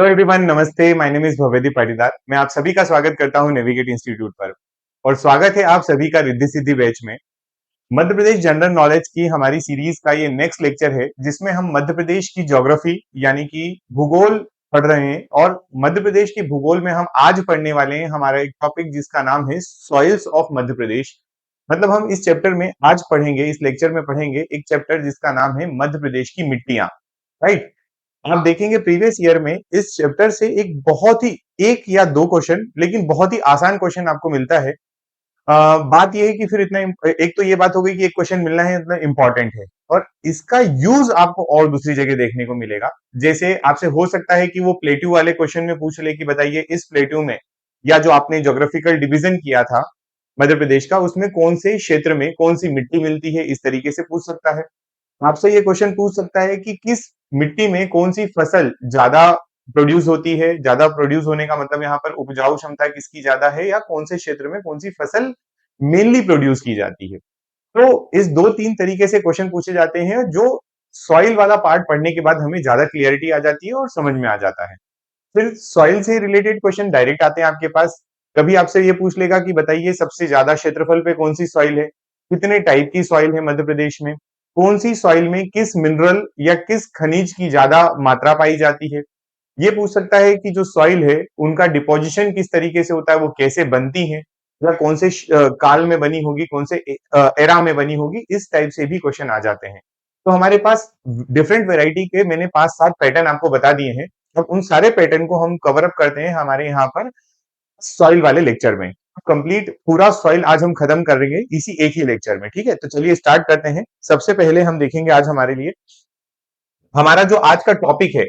Everyone, नमस्ते। My name is Bhavedi Patidar. मैं आप सभी का स्वागत करता हूं नेविगेट इंस्टीट्यूट पर और स्वागत है आप सभी का रिद्धि सिद्धि बैच में। मध्य प्रदेश जनरल नॉलेज की हमारी सीरीज का ये नेक्स्ट लेक्चर है जिसमें हम मध्य प्रदेश की ज्योग्राफी यानी कि भूगोल पढ़ रहे हैं। और मध्य प्रदेश के भूगोल में हम आज पढ़ने वाले हैं हमारा एक टॉपिक जिसका नाम है सॉइल्स ऑफ मध्य प्रदेश। मतलब हम इस चैप्टर में आज पढ़ेंगे, इस लेक्चर में पढ़ेंगे एक चैप्टर जिसका नाम है मध्य प्रदेश की मिट्टियां। राइट। आप देखेंगे प्रीवियस ईयर में इस चैप्टर से एक बहुत ही एक या दो क्वेश्चन, लेकिन बहुत ही आसान क्वेश्चन आपको मिलता है। बात यह है कि फिर इतना एक तो ये बात हो गई कि एक क्वेश्चन मिलना है इतना इंपॉर्टेंट है और इसका यूज आपको और दूसरी जगह देखने को मिलेगा। जैसे आपसे हो सकता है कि वो प्लेट्यू वाले क्वेश्चन में पूछ ले कि बताइए इस प्लेट्यू में या जो आपने ज्योग्राफिकल डिवीजन किया था मध्य प्रदेश का, उसमें कौन से क्षेत्र में कौन सी मिट्टी मिलती है, इस तरीके से पूछ सकता है। आपसे ये क्वेश्चन पूछ सकता है कि किस मिट्टी में कौन सी फसल ज्यादा प्रोड्यूस होती है। ज्यादा प्रोड्यूस होने का मतलब यहाँ पर उपजाऊ क्षमता किसकी ज्यादा है या कौन से क्षेत्र में कौन सी फसल मेनली प्रोड्यूस की जाती है। तो इस दो तीन तरीके से क्वेश्चन पूछे जाते हैं जो सॉइल वाला पार्ट पढ़ने के बाद हमें ज्यादा क्लियरिटी आ जाती है और समझ में आ जाता है। फिर सॉइल से रिलेटेड क्वेश्चन डायरेक्ट आते हैं आपके पास। कभी आपसे ये पूछ लेगा कि बताइए सबसे ज्यादा क्षेत्रफल पे कौन सी सॉइल है, कितने टाइप की सॉइल है मध्य प्रदेश में, कौन सी सॉइल में किस मिनरल या किस खनिज की ज्यादा मात्रा पाई जाती है। ये पूछ सकता है कि जो सॉइल है उनका डिपोजिशन किस तरीके से होता है, वो कैसे बनती है या कौन से काल में बनी होगी, कौन से एरा में बनी होगी। इस टाइप से भी क्वेश्चन आ जाते हैं। तो हमारे पास डिफरेंट वेराइटी के मैंने 5-7 पैटर्न आपको बता दिए हैं। अब उन सारे पैटर्न को हम कवर अप करते हैं हमारे यहाँ पर सॉइल वाले लेक्चर में। कंप्लीट पूरा सॉइल आज हम खत्म करेंगे इसी एक ही लेक्चर में। ठीक है, तो चलिए स्टार्ट करते हैं। सबसे पहले हम देखेंगे आज हमारे लिए हमारा जो आज का टॉपिक है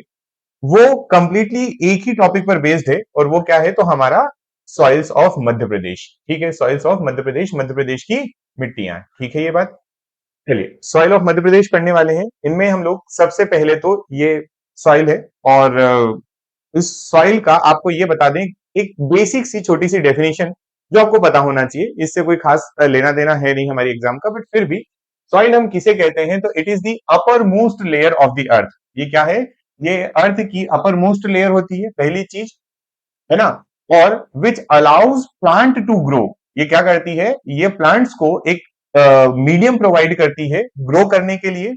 वो कंप्लीटली एक ही टॉपिक पर बेस्ड है और वो क्या है, तो हमारा सॉइल्स ऑफ मध्य प्रदेश। ठीक है, सॉइल्स ऑफ मध्य प्रदेश की मिट्टियां। ठीक है ये बात। चलिए सॉइल ऑफ मध्य प्रदेश पढ़ने वाले हैं। इनमें हम लोग सबसे पहले तो ये सॉइल है और इस सॉइल का आपको ये बता दें एक बेसिक सी छोटी सी डेफिनेशन जो आपको पता होना चाहिए। इससे कोई खास लेना देना है नहीं हमारी एग्जाम का, बट फिर भी सॉइल हम किसे कहते हैं, तो it is the upper most layer of the earth. ये क्या है, ये अर्थ की अपर मोस्ट लेयर होती है, पहली चीज है ना। और which allows plant to grow, ये क्या करती है, ये प्लांट्स को एक मीडियम प्रोवाइड करती है ग्रो करने के लिए।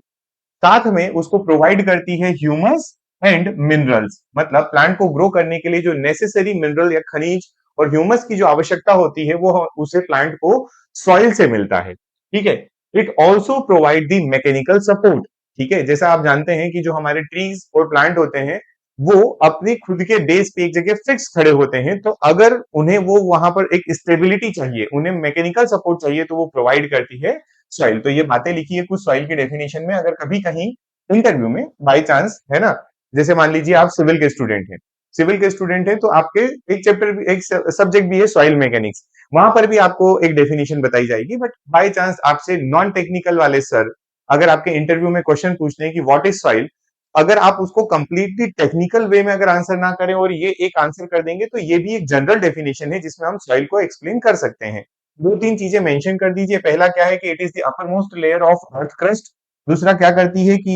साथ में उसको प्रोवाइड करती है ह्यूमस एंड मिनरल्स, मतलब प्लांट को ग्रो करने के लिए जो नेसेसरी मिनरल या खनिज और ह्यूमस की जो आवश्यकता होती है वो उसे प्लांट को सॉइल से मिलता है। ठीक है। It also provide the mechanical support. ठीक है, जैसा आप जानते हैं कि जो हमारे ट्रीज और प्लांट होते हैं वो अपनी खुद के बेस पे एक जगह फिक्स खड़े होते हैं, तो अगर उन्हें वो वहां पर एक स्टेबिलिटी चाहिए, उन्हें मैकेनिकल सपोर्ट चाहिए, तो वो प्रोवाइड करती है सॉइल। तो ये बातें लिखी है कुछ सॉइल की डेफिनेशन में। अगर कभी कहीं इंटरव्यू में बाई चांस है ना, जैसे मान लीजिए आप सिविल के स्टूडेंट हैं, सिविल के स्टूडेंट हैं तो आपके एक चैप्टर एक सब्जेक्ट भी है सॉइल मैकेनिक्स, वहां पर भी आपको एक डेफिनेशन बताई जाएगी। बट बाई चांस आपसे नॉन टेक्निकल वाले सर अगर आपके इंटरव्यू में क्वेश्चन पूछते हैं कि व्हाट इज सॉइल, अगर आप उसको कंप्लीटली टेक्निकल वे में अगर आंसर ना करें और ये एक आंसर कर देंगे, तो ये भी एक जनरल डेफिनेशन है जिसमें हम सॉइल को एक्सप्लेन कर सकते हैं। दो तीन चीजें मेंशन कर दीजिए। पहला क्या है कि it is the upper most layer of earth crust. दूसरा क्या करती है कि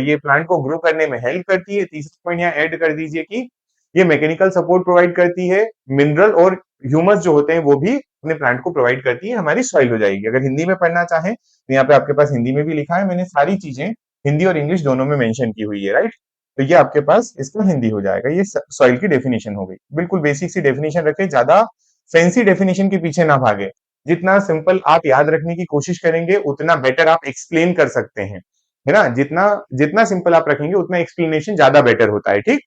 ये प्लांट को ग्रो करने में हेल्प करती है। तीसरा पॉइंट यहाँ ऐड कर दीजिए कि ये मैकेनिकल सपोर्ट प्रोवाइड करती है। मिनरल और ह्यूमस जो होते हैं वो भी अपने प्लांट को प्रोवाइड करती है। हमारी सॉइल हो जाएगी। अगर हिंदी में पढ़ना चाहें तो यहाँ पे आपके पास हिंदी में भी लिखा है, मैंने सारी चीजें हिंदी और इंग्लिश दोनों में मेंशन की हुई है। राइट, तो ये आपके पास इसका हिंदी हो जाएगा। ये सॉइल की डेफिनेशन हो गई। बिल्कुल बेसिक सी डेफिनेशन रखे, ज्यादा फैंसी डेफिनेशन के पीछे ना भागे। जितना सिंपल आप याद रखने की कोशिश करेंगे उतना बेटर आप एक्सप्लेन कर सकते हैं, है ना। जितना जितना सिंपल आप रखेंगे उतना एक्सप्लेनेशन ज्यादा बेटर होता है। ठीक,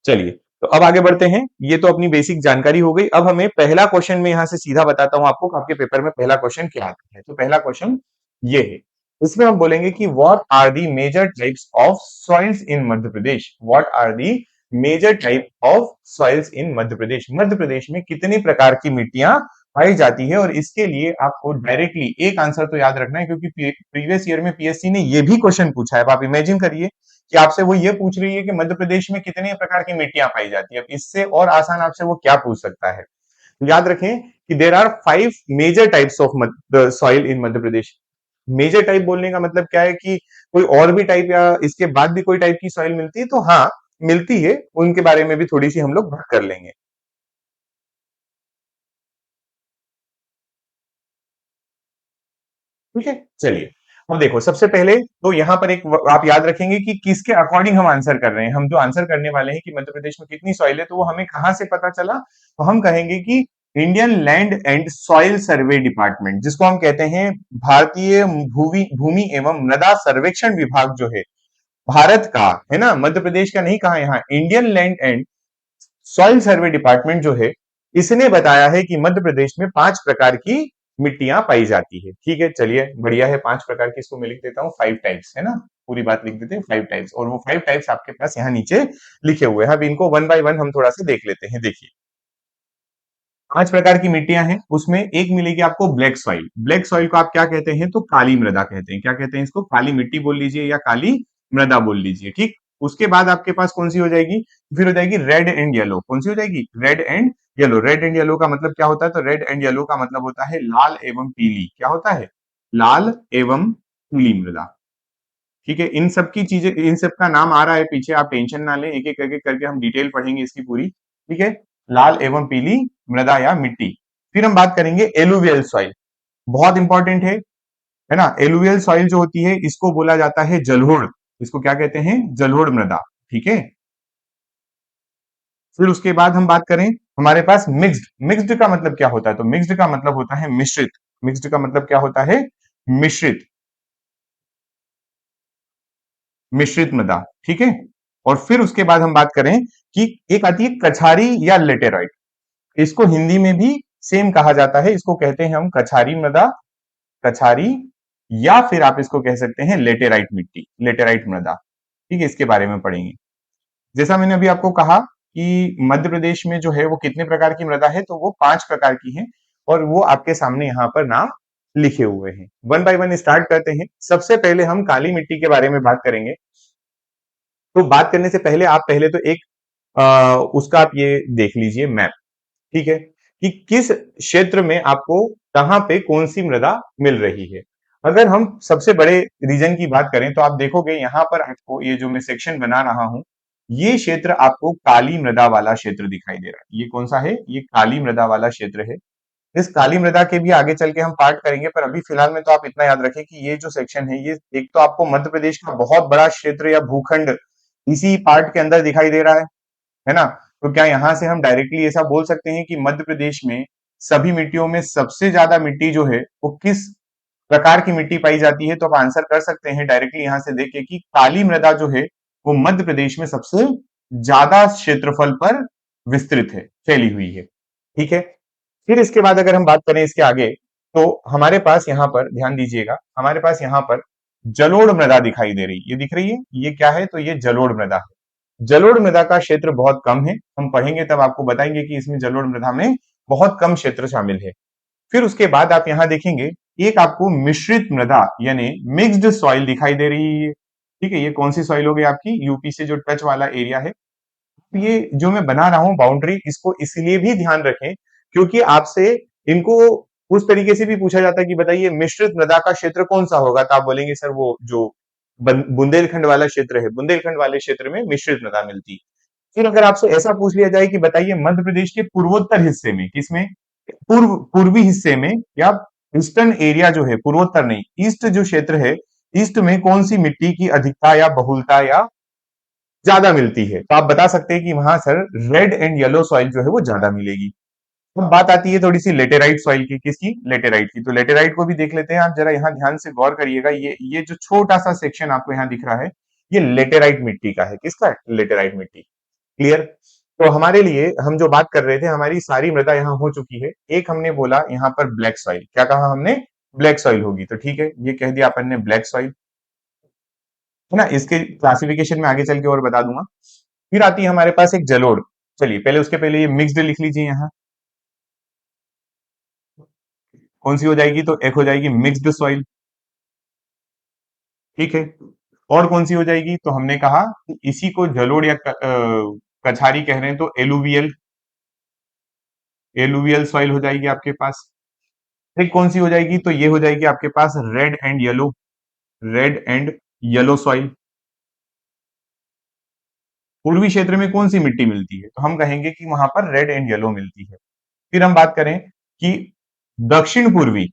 चलिए तो अब आगे बढ़ते हैं। ये तो अपनी बेसिक जानकारी हो गई। अब हमें पहला क्वेश्चन में यहां से सीधा बताता हूं आपको आपके पेपर में पहला क्वेश्चन क्या आता है। तो पहला क्वेश्चन ये है, इसमें हम बोलेंगे कि what are the major types of soils in Madhya Pradesh. What are the major type of soils in Madhya Pradesh. Madhya Pradesh में कितनी प्रकार की मिट्टियां पाई जाती है। और इसके लिए आपको डायरेक्टली एक आंसर तो याद रखना है, क्योंकि प्रीवियस ईयर में पीएससी ने ये भी क्वेश्चन पूछा है। अब आप इमेजिन करिए कि आपसे वो ये पूछ रही है कि मध्य प्रदेश में कितने प्रकार की मिट्टियां पाई जाती है। अब इससे और आसान आपसे वो क्या पूछ सकता है। तो याद रखें कि there are 5 major types of soil in Madhya Pradesh. Major type बोलने का मतलब क्या है कि कोई और भी टाइप या इसके बाद भी कोई टाइप की सॉइल मिलती है तो हाँ, मिलती है उनके बारे में भी थोड़ी सी हम लोग बात कर लेंगे। ठीक है, चलिए। अब देखो, सबसे पहले तो यहाँ पर एक आप याद रखेंगे कि किसके अकॉर्डिंग हम आंसर कर रहे हैं। हम जो आंसर करने वाले हैं कि मध्य प्रदेश में कितनी सॉइल है, तो वो हमें कहाँ से पता चला, तो हम कहेंगे कि Indian land and soil survey department, जिसको हम कहते हैं भारतीय भूमि भूमि एवं मृदा सर्वेक्षण विभाग जो है भारत का, है ना, मध्य प्रदेश का नहीं कहा, यहाँ Indian land and soil survey department जो है, इसने बताया है कि मध्य प्रदेश में 5 प्रकार की मिट्टियां पाई जाती है। ठीक है, चलिए, बढ़िया है। 5 प्रकार की, इसको मैं लिख देता हूँ 5 टाइप्स, है ना, पूरी बात लिख देते हैं 5 टाइप्स, और वो 5 टाइप्स आपके पास यहाँ नीचे लिखे हुए हैं। अब इनको वन बाय वन हम थोड़ा सा देख लेते हैं। देखिए, 5 प्रकार की मिट्टियां हैं, उसमें एक मिलेगी आपको ब्लैक सॉइल। ब्लैक सॉइल को आप क्या कहते हैं, तो काली मृदा कहते हैं। क्या कहते हैं इसको, काली मिट्टी बोल लीजिए या काली मृदा बोल लीजिए। ठीक, उसके बाद आपके पास कौन सी हो जाएगी, फिर हो जाएगी रेड एंड येलो। कौन सी हो जाएगी, red and yellow. Red and yellow का मतलब क्या होता है, तो रेड एंड येलो का मतलब होता है लाल एवं पीली। क्या होता है, लाल एवं पीली मृदा। ठीक है, इन सब की चीजें, इन सब का नाम आ रहा है पीछे, आप टेंशन ना लें, एक एक करके करके हम डिटेल पढ़ेंगे इसकी पूरी। ठीक है, लाल एवं पीली मृदा या मिट्टी। फिर हम बात करेंगे एलुवियल सॉइल, बहुत इंपॉर्टेंट है ना। एलुवियल सॉइल जो होती है, इसको बोला जाता है जलोढ़। इसको क्या कहते हैं, जलोढ़ मृदा। ठीक है, फिर उसके बाद हम बात करें, हमारे पास मिक्स्ड। मिक्स्ड का मतलब क्या होता है, तो मिक्स्ड का मतलब होता है मिश्रित। मिक्स्ड का मतलब क्या होता है, मिश्रित, मिश्रित मृदा। ठीक है, और फिर उसके बाद हम बात करें कि एक आती है कछारी या लेटेराइट। इसको हिंदी में भी सेम कहा जाता है, इसको कहते हैं हम कछारी मृदा, कछारी, या फिर आप इसको कह सकते हैं लेटेराइट मिट्टी, लेटेराइट मृदा। ठीक है, इसके बारे में पढ़ेंगे। जैसा मैंने अभी आपको कहा कि मध्य प्रदेश में जो है वो कितने प्रकार की मृदा है, तो वो 5 प्रकार की है, और वो आपके सामने यहाँ पर नाम लिखे हुए हैं। वन बाय वन स्टार्ट करते हैं। सबसे पहले हम काली मिट्टी के बारे में बात करेंगे। तो बात करने से पहले आप पहले तो एक उसका आप ये देख लीजिए मैप। ठीक है, कि किस क्षेत्र में आपको कहां पे कौन सी मृदा मिल रही है। अगर हम सबसे बड़े रीजन की बात करें, तो आप देखोगे यहाँ पर आपको ये जो मैं सेक्शन बना रहा हूं, ये क्षेत्र आपको काली मृदा वाला क्षेत्र दिखाई दे रहा है। ये कौन सा है, ये काली मृदा वाला क्षेत्र है। इस काली मृदा के भी आगे चल के हम पार्ट करेंगे, पर अभी फिलहाल में तो आप इतना याद रखें कि ये जो सेक्शन है, ये एक तो आपको मध्य प्रदेश का बहुत बड़ा क्षेत्र या भूखंड इसी पार्ट के अंदर दिखाई दे रहा है ना। तो क्या यहां से हम डायरेक्टली ऐसा बोल सकते हैं कि मध्य प्रदेश में सभी मिट्टियों में सबसे ज्यादा मिट्टी जो है वो किस प्रकार की मिट्टी पाई जाती है, तो आप आंसर कर सकते हैं डायरेक्टली यहां से देख के कि काली मृदा जो है वो मध्य प्रदेश में सबसे ज्यादा क्षेत्रफल पर विस्तृत है, फैली हुई है। ठीक है, फिर इसके बाद अगर हम बात करें इसके आगे, तो हमारे पास यहाँ पर ध्यान दीजिएगा, हमारे पास यहाँ पर जलोढ़ मृदा दिखाई दे रही है। ये दिख रही है, ये क्या है, तो ये जलोढ़ मृदा है। जलोढ़ मृदा का क्षेत्र बहुत कम है, हम पढ़ेंगे तब आपको बताएंगे कि इसमें जलोढ़ मृदा में बहुत कम क्षेत्र शामिल है। फिर उसके बाद आप यहाँ देखेंगे, एक आपको मिश्रित मृदा यानी मिक्स्ड सॉइल दिखाई दे रही है। ठीक है, ये कौन सी सॉइल होगी आपकी, यूपी से जो टच वाला एरिया है। ये जो मैं बना रहा हूं बाउंड्री, इसको इसलिए भी ध्यान रखें क्योंकि आपसे इनको उस तरीके से भी पूछा जाता है कि बताइए मिश्रित मृदा का क्षेत्र कौन सा होगा, तो आप बोलेंगे सर वो जो बुंदेलखंड वाला क्षेत्र है, बुंदेलखंड वाले क्षेत्र में मिश्रित मृदा मिलती है। फिर अगर आपसे ऐसा पूछ लिया जाए कि बताइए मध्य प्रदेश के पूर्वोत्तर हिस्से में, किसमें, पूर्वी हिस्से में, या ईस्टर्न एरिया जो है, पूर्वोत्तर नहीं, ईस्ट जो क्षेत्र है, ईस्ट में कौन सी मिट्टी की अधिकता या बहुलता या ज्यादा मिलती है, तो आप बता सकते हैं कि वहां sir red and yellow soil जो है वो ज्यादा मिलेगी। अब बात आती है थोड़ी सी लेटेराइट सॉइल की, किसकी, लेटेराइट की। तो लेटेराइट को भी देख लेते हैं, आप जरा यहाँ ध्यान से गौर करिएगा, ये जो छोटा सा सेक्शन आपको यहाँ दिख रहा है, ये लेटेराइट मिट्टी का है। किसका है, लेटेराइट मिट्टी। क्लियर। तो हमारे लिए हम जो बात कर रहे थे, हमारी सारी मृदा यहाँ हो चुकी है। एक हमने बोला यहाँ पर ब्लैक सॉइल, क्या कहा हमने, ब्लैक सॉइल होगी, तो ठीक है, ये कह दिया अपन ने ब्लैक सॉइल, है ना। इसके क्लासिफिकेशन में आगे चल के और बता दूंगा। फिर आती है हमारे पास एक जलोढ़। चलिए, पहले उसके पहले ये मिक्स्ड लिख लीजिए यहाँ, कौन सी हो जाएगी, तो एक हो जाएगी मिक्स्ड सॉइल। ठीक है, और कौन सी हो जाएगी, तो हमने कहा कि इसी को जलोढ़ या कछारी कह रहे हैं, तो एलुवियल, एलुवियल सॉइल हो जाएगी आपके पास। फिर कौन सी हो जाएगी, तो ये हो जाएगी आपके पास red and yellow, red and yellow soil. पूर्वी क्षेत्र में कौन सी मिट्टी मिलती है, तो हम कहेंगे कि वहां पर रेड एंड येलो मिलती है। फिर हम बात करें कि दक्षिण पूर्वी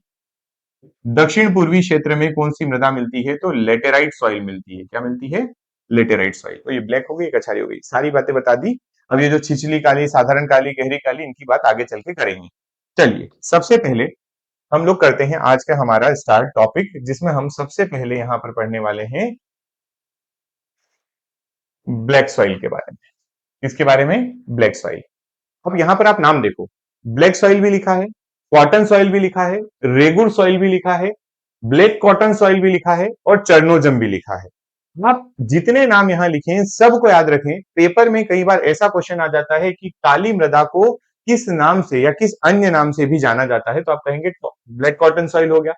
दक्षिण पूर्वी क्षेत्र में कौन सी मृदा मिलती है, तो लेटेराइट सॉइल मिलती है। क्या मिलती है? Laterite soil. तो ये ब्लैक हो गई, एक अच्छारी हो गई, सारी बातें बता दी। अब ये जो छिछली काली, साधारण काली, गहरी काली, इनकी बात आगे चल के करेंगे। चलिए, सबसे पहले हम लोग करते हैं आज का हमारा स्टार्ट टॉपिक, जिसमें हम सबसे पहले यहाँ पर पढ़ने वाले हैं ब्लैक सॉइल के बारे में। किसके बारे में? Black soil. अब यहां पर आप नाम देखो, ब्लैक सॉइल भी लिखा है, कॉटन सॉइल भी लिखा है, रेगुर सॉइल भी लिखा है, ब्लैक कॉटन सॉइल भी लिखा है और चर्नोजम भी लिखा है। आप जितने नाम यहां लिखे हैं सबको याद रखें। पेपर में कई बार ऐसा क्वेश्चन आ जाता है कि काली मृदा को किस नाम से या किस अन्य नाम से भी जाना जाता है, तो आप कहेंगे ब्लैक कॉटन सॉइल हो गया,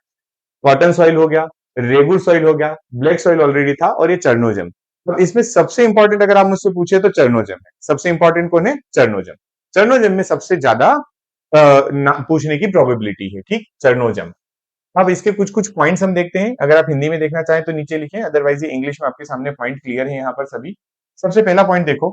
कॉटन सॉइल हो गया, रेगुर सॉइल हो गया, ब्लैक सॉइल ऑलरेडी था, और ये चर्नोजम। तो इसमें सबसे इंपॉर्टेंट अगर आप मुझसे पूछे तो चर्नोजम है। सबसे इंपॉर्टेंट कौन है? चर्नोजम। चर्नोजम में सबसे ज्यादा पूछने की प्रोबेबिलिटी है, ठीक, चर्नोजम। अब इसके कुछ कुछ पॉइंट्स हम देखते हैं। अगर आप हिंदी में देखना चाहें तो नीचे लिखें, अदरवाइज ये इंग्लिश में आपके सामने पॉइंट क्लियर है यहाँ पर सभी। सबसे पहला पॉइंट देखो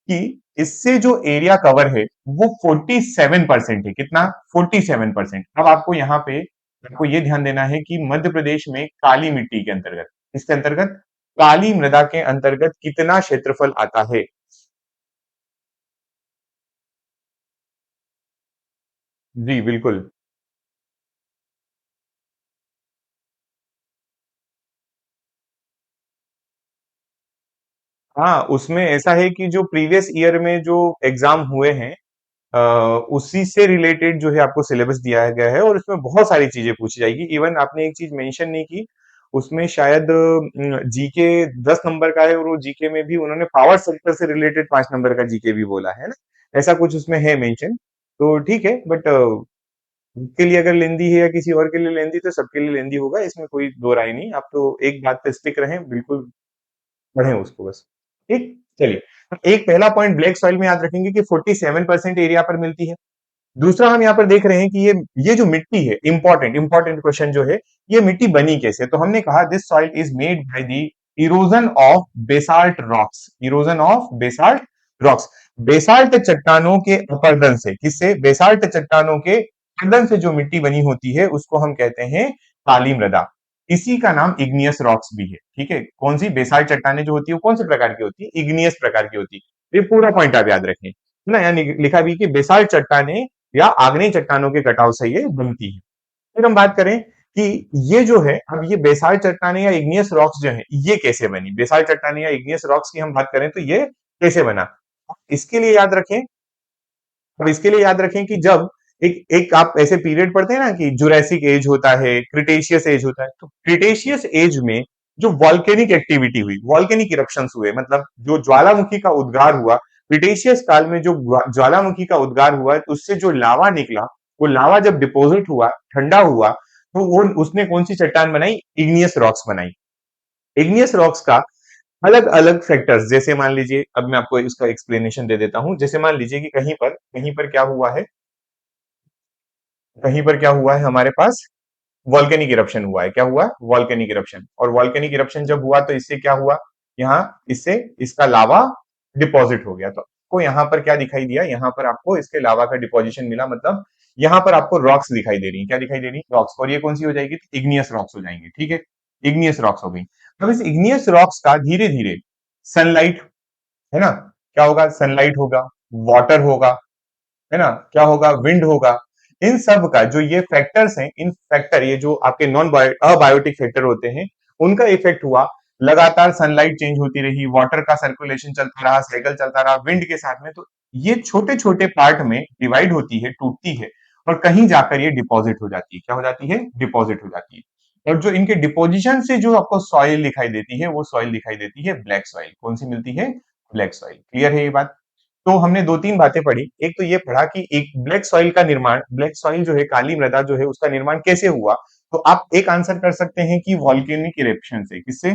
कि इससे जो एरिया कवर है वो 47% है। कितना? 47%। अब आपको यहाँ पे आपको ये ध्यान देना है कि मध्य प्रदेश में काली मिट्टी के अंतर्गत, इसके अंतर्गत काली मृदा के अंतर्गत कितना क्षेत्रफल आता है। जी बिल्कुल। हाँ, उसमें ऐसा है कि जो प्रीवियस ईयर में जो एग्जाम हुए हैं, उसी से रिलेटेड जो है आपको सिलेबस दिया गया है, और उसमें बहुत सारी चीजें पूछी जाएगी। इवन आपने एक चीज मेंशन नहीं की, उसमें शायद जीके 10 नंबर का है, और वो जीके में भी उन्होंने पावर सेक्टर से रिलेटेड 5 नंबर का जीके भी बोला है ना, ऐसा कुछ उसमें है मेंशन। तो ठीक है, बट के लिए अगर लेंदी है या किसी और के लिए लेंदी, तो सबके लिए लेंदी होगा, इसमें कोई दो राय नहीं। आप तो एक बात पे स्टिक रहें, बिल्कुल पढ़ें उसको बस। ठीक, चलिए। एक पहला पॉइंट ब्लैक सॉइल में याद रखेंगे कि 47% एरिया पर मिलती है। दूसरा हम यहाँ पर देख रहे हैं कि ये जो मिट्टी है, इंपॉर्टेंट इंपॉर्टेंट क्वेश्चन जो है, ये मिट्टी बनी कैसे? तो हमने कहा this soil is made by the erosion of basalt rocks. Erosion of basalt rocks, basalt चट्टानों के अपर्दन से। किससे? बेसाल्ट चट्टानों के अपर्दन से जो मिट्टी बनी होती है उसको हम कहते हैं काली मृदा। इसी का नाम इग्नियस रॉक्स भी है। ठीक है, कौन सी? बेसाल्ट चट्टाने जो होती है वो कौन से प्रकार की होती है? इग्नियस प्रकार की होती है। ये पूरा पॉइंट आप याद रखें ना, यहाँ लिखा भी कि बेसाल्ट चट्टाने या आग्नेय चट्टानों के कटाव से ये बनती है। फिर हम बात करें कि ये जो है, अब ये बेसाल्ट चट्टाने या इग्नियस रॉक्स जो है, ये कैसे बनी? बेसाल्ट चट्टाने या इग्नियस रॉक्स की हम बात करें तो ये कैसे बना? इसके लिए याद रखें, अब इसके लिए याद रखें कि जब एक एक आप ऐसे पीरियड पढ़ते हैं ना कि जुरैसिक एज होता है, क्रिटेशियस एज होता है, तो क्रिटेशियस एज में जो वॉल्केनिक एक्टिविटी हुई, वॉल्केनिक इरप्शंस हुए, मतलब जो ज्वालामुखी का उद्गार हुआ, क्रिटेशियस काल में जो ज्वालामुखी का उद्गार हुआ, तो उससे जो लावा निकला, वो लावा जब डिपोजिट हुआ, ठंडा हुआ, तो वो उसने कौन सी चट्टान बनाई? इग्नियस रॉक्स बनाई। इग्नियस रॉक्स का अलग अलग फैक्टर्स, जैसे मान लीजिए, अब मैं आपको इसका एक्सप्लेनेशन दे देता हूं। जैसे मान लीजिए कि कहीं पर क्या हुआ है, कहीं पर क्या हुआ है हमारे पास, वॉल्केनिक इरप्शन हुआ है। क्या हुआ? Volcanic eruption. और वॉल्केनिक इरप्शन जब हुआ तो इससे क्या हुआ, यहाँ इससे इसका लावा डिपॉजिट हो गया। तो आपको यहाँ पर क्या दिखाई दिया? यहाँ पर आपको इसके लावा का डिपोजिशन मिला, मतलब यहाँ पर आपको रॉक्स दिखाई दे रही है। क्या दिखाई दे रही? रॉक्स। और ये कौन सी हो जाएगी? इग्नियस रॉक्स हो जाएंगे। ठीक है, इग्नियस रॉक्स हो गई। अब इस इग्नियस रॉक्स का धीरे धीरे सनलाइट, है ना, क्या होगा? सनलाइट होगा, वाटर होगा, है ना, क्या होगा? विंड होगा। इन सब का जो ये फैक्टर्स हैं, इन फैक्टर, ये जो आपके नॉन अबायोटिक फैक्टर होते हैं, उनका इफेक्ट हुआ। लगातार सनलाइट चेंज होती रही, वाटर का सर्कुलेशन चलता रहा, साइकिल चलता रहा विंड के साथ में, तो ये छोटे छोटे पार्ट में डिवाइड होती है, टूटती है, और कहीं जाकर ये डिपॉजिट हो जाती है। क्या हो जाती है? डिपॉजिट हो जाती है। और जो इनके डिपोजिशन से जो आपको सॉइल दिखाई देती है, वो सॉइल दिखाई देती है ब्लैक सॉइल। कौन सी मिलती है? Black soil. क्लियर है ये बात? तो हमने दो तीन बातें पढ़ी। एक तो ये पढ़ा कि एक ब्लैक सॉइल का निर्माण, ब्लैक सॉइल जो है, काली मृदा जो है, उसका निर्माण कैसे हुआ। तो आप एक आंसर कर सकते हैं कि वॉल्केनिक इरप्शन से। किससे?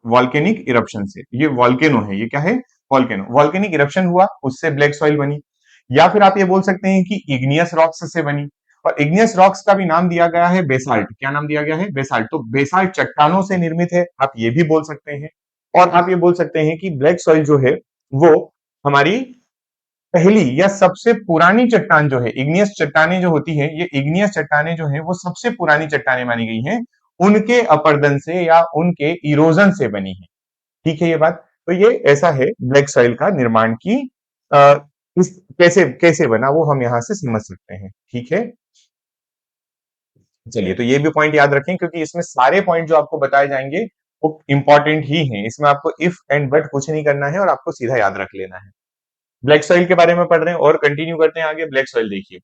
वॉल्केनिक इरप्शन से। ये वॉल्केनो है, ये क्या है? वॉल्केनो। वॉल्केनिक इरप्शन हुआ, उससे ब्लैक सॉइल बनी। या फिर आप ये बोल सकते हैं कि इग्नियस रॉक्स से बनी। और इग्नियस रॉक्स का भी नाम दिया गया है बेसाल्ट। क्या नाम दिया गया है? बेसाल्ट। तो बेसाल्ट चट्टानों से निर्मित है, आप ये भी बोल सकते हैं। और आप ये बोल सकते हैं कि ब्लैक सॉइल जो है वो हमारी पहली या सबसे पुरानी चट्टान जो है, इग्नियस चट्टानें जो होती है, ये इग्नियस चट्टानें जो है वो सबसे पुरानी चट्टानें मानी गई हैं, उनके अपर्दन से या उनके इरोजन से बनी है। ठीक है ये बात। तो ये ऐसा है ब्लैक सॉइल का निर्माण की आ, इस कैसे कैसे बना वो हम यहां से समझ सकते हैं। ठीक है, चलिए तो ये भी पॉइंट याद रखें क्योंकि इसमें सारे पॉइंट जो आपको बताए जाएंगे वो इंपॉर्टेंट ही हैं। इसमें आपको इफ एंड बट कुछ नहीं करना है और आपको सीधा याद रख लेना है। ब्लैक सॉइल के बारे में पढ़ रहे हैं और कंटिन्यू करते हैं आगे। ब्लैक सॉइल देखिए,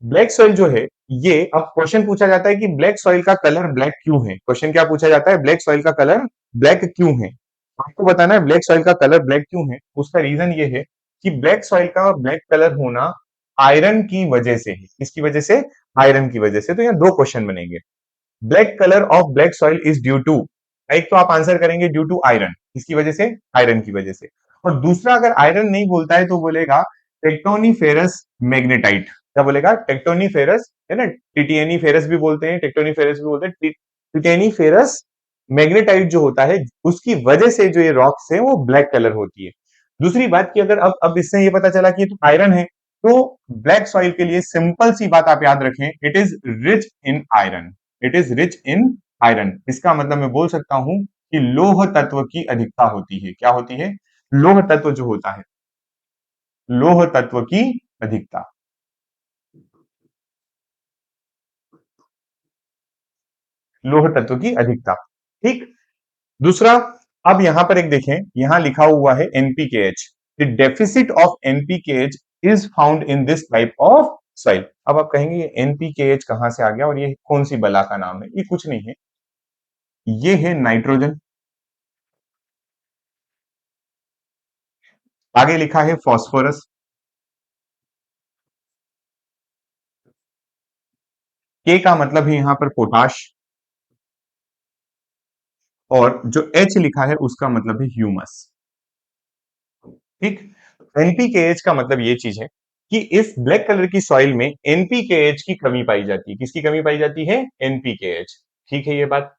ब्लैक सॉइल जो है, ये अब क्वेश्चन पूछा जाता है कि ब्लैक सॉइल का कलर ब्लैक क्यों है। क्वेश्चन क्या पूछा जाता है, ब्लैक सॉइल का कलर ब्लैक क्यों है। आपको बताना है ब्लैक सॉइल का कलर ब्लैक क्यों है। उसका रीजन ये है कि ब्लैक सॉइल का ब्लैक कलर होना आयरन की वजह से है। किसकी वजह से, आयरन की वजह से। तो यहाँ दो क्वेश्चन बनेंगे। Black colour of black soil is due to, एक तो आप आंसर करेंगे ड्यू टू आयरन, किसकी वजह से, आयरन की वजह से। और दूसरा अगर आयरन नहीं बोलता है तो बोलेगा टेक्टोनीफेरस मैग्नेटाइट। क्या बोलेगा, टेक्टोनीफेरस, है ना, टिटियनीफेरस भी बोलते हैं, टेक्टोनीफेरस भी बोलते हैं। टिटेनीफेरस मैग्नेटाइट जो होता है उसकी वजह से जो ये रॉक्स है वो ब्लैक कलर होती है। दूसरी बात कि अगर अब इससे ये पता चला कि ये तो आयरन है, तो ब्लैक सॉइल के लिए सिंपल सी बात आप याद रखें, it is rich in iron. It is rich in iron. इसका मतलब मैं बोल सकता हूं कि लौह तत्व की अधिकता होती है। क्या होती है, लौह तत्व जो होता है, लौह तत्व की अधिकता, लौह तत्व की अधिकता। ठीक। दूसरा, अब यहां पर एक देखें, यहां लिखा हुआ है NPKH, the deficit of NPKH is found in this type of soil. अब आप कहेंगे ये एनपीकेएच कहां से आ गया और ये कौन सी बला का नाम है। ये कुछ नहीं है, ये है नाइट्रोजन। आगे लिखा है फॉस्फोरस। के का मतलब है यहां पर पोटाश। और जो एच लिखा है उसका मतलब है ह्यूमस। ठीक। एनपीकेएच का मतलब ये चीज है कि इस ब्लैक कलर की सॉइल में एनपीकेएच की कमी पाई जाती है। किसकी कमी पाई जाती है, एनपीकेएच। ठीक है ये बात।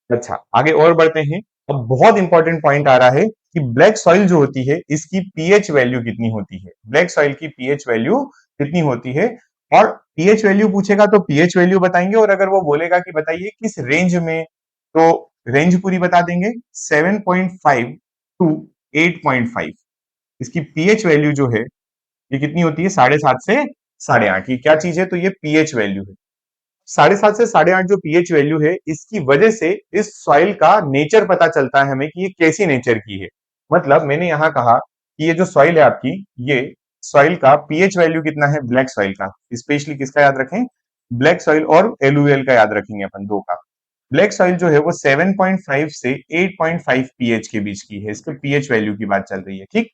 अच्छा, आगे और बढ़ते हैं। अब बहुत इंपॉर्टेंट पॉइंट आ रहा है कि ब्लैक सॉइल जो होती है इसकी पीएच वैल्यू कितनी होती है। ब्लैक सॉइल की पीएच वैल्यू कितनी होती है। और पीएच वैल्यू पूछेगा तो पीएच वैल्यू बताएंगे, और अगर वो बोलेगा कि बताइए किस रेंज में, तो रेंज पूरी बता देंगे, 7.5 टू 8.5। इसकी पीएच वैल्यू जो है ये कितनी होती है, 7.5 से 8.5। ये क्या चीज है, तो ये पीएच वैल्यू है। 7.5 से 8.5 जो पीएच वैल्यू है, इसकी वजह से इस सॉइल का नेचर पता चलता है हमें कि ये कैसी नेचर की है। मतलब मैंने यहां कहा कि ये जो सॉइल है आपकी, ये सॉइल का पीएच वैल्यू कितना है, ब्लैक सॉइल का, स्पेशली किसका याद रखें, ब्लैक सॉइल और एलयूएल का याद रखेंगे अपन, दो का। ब्लैक सॉइल जो है वो 7.5 से 8.5 पीएच के बीच की है। इसके पीएच वैल्यू की बात चल रही है। ठीक।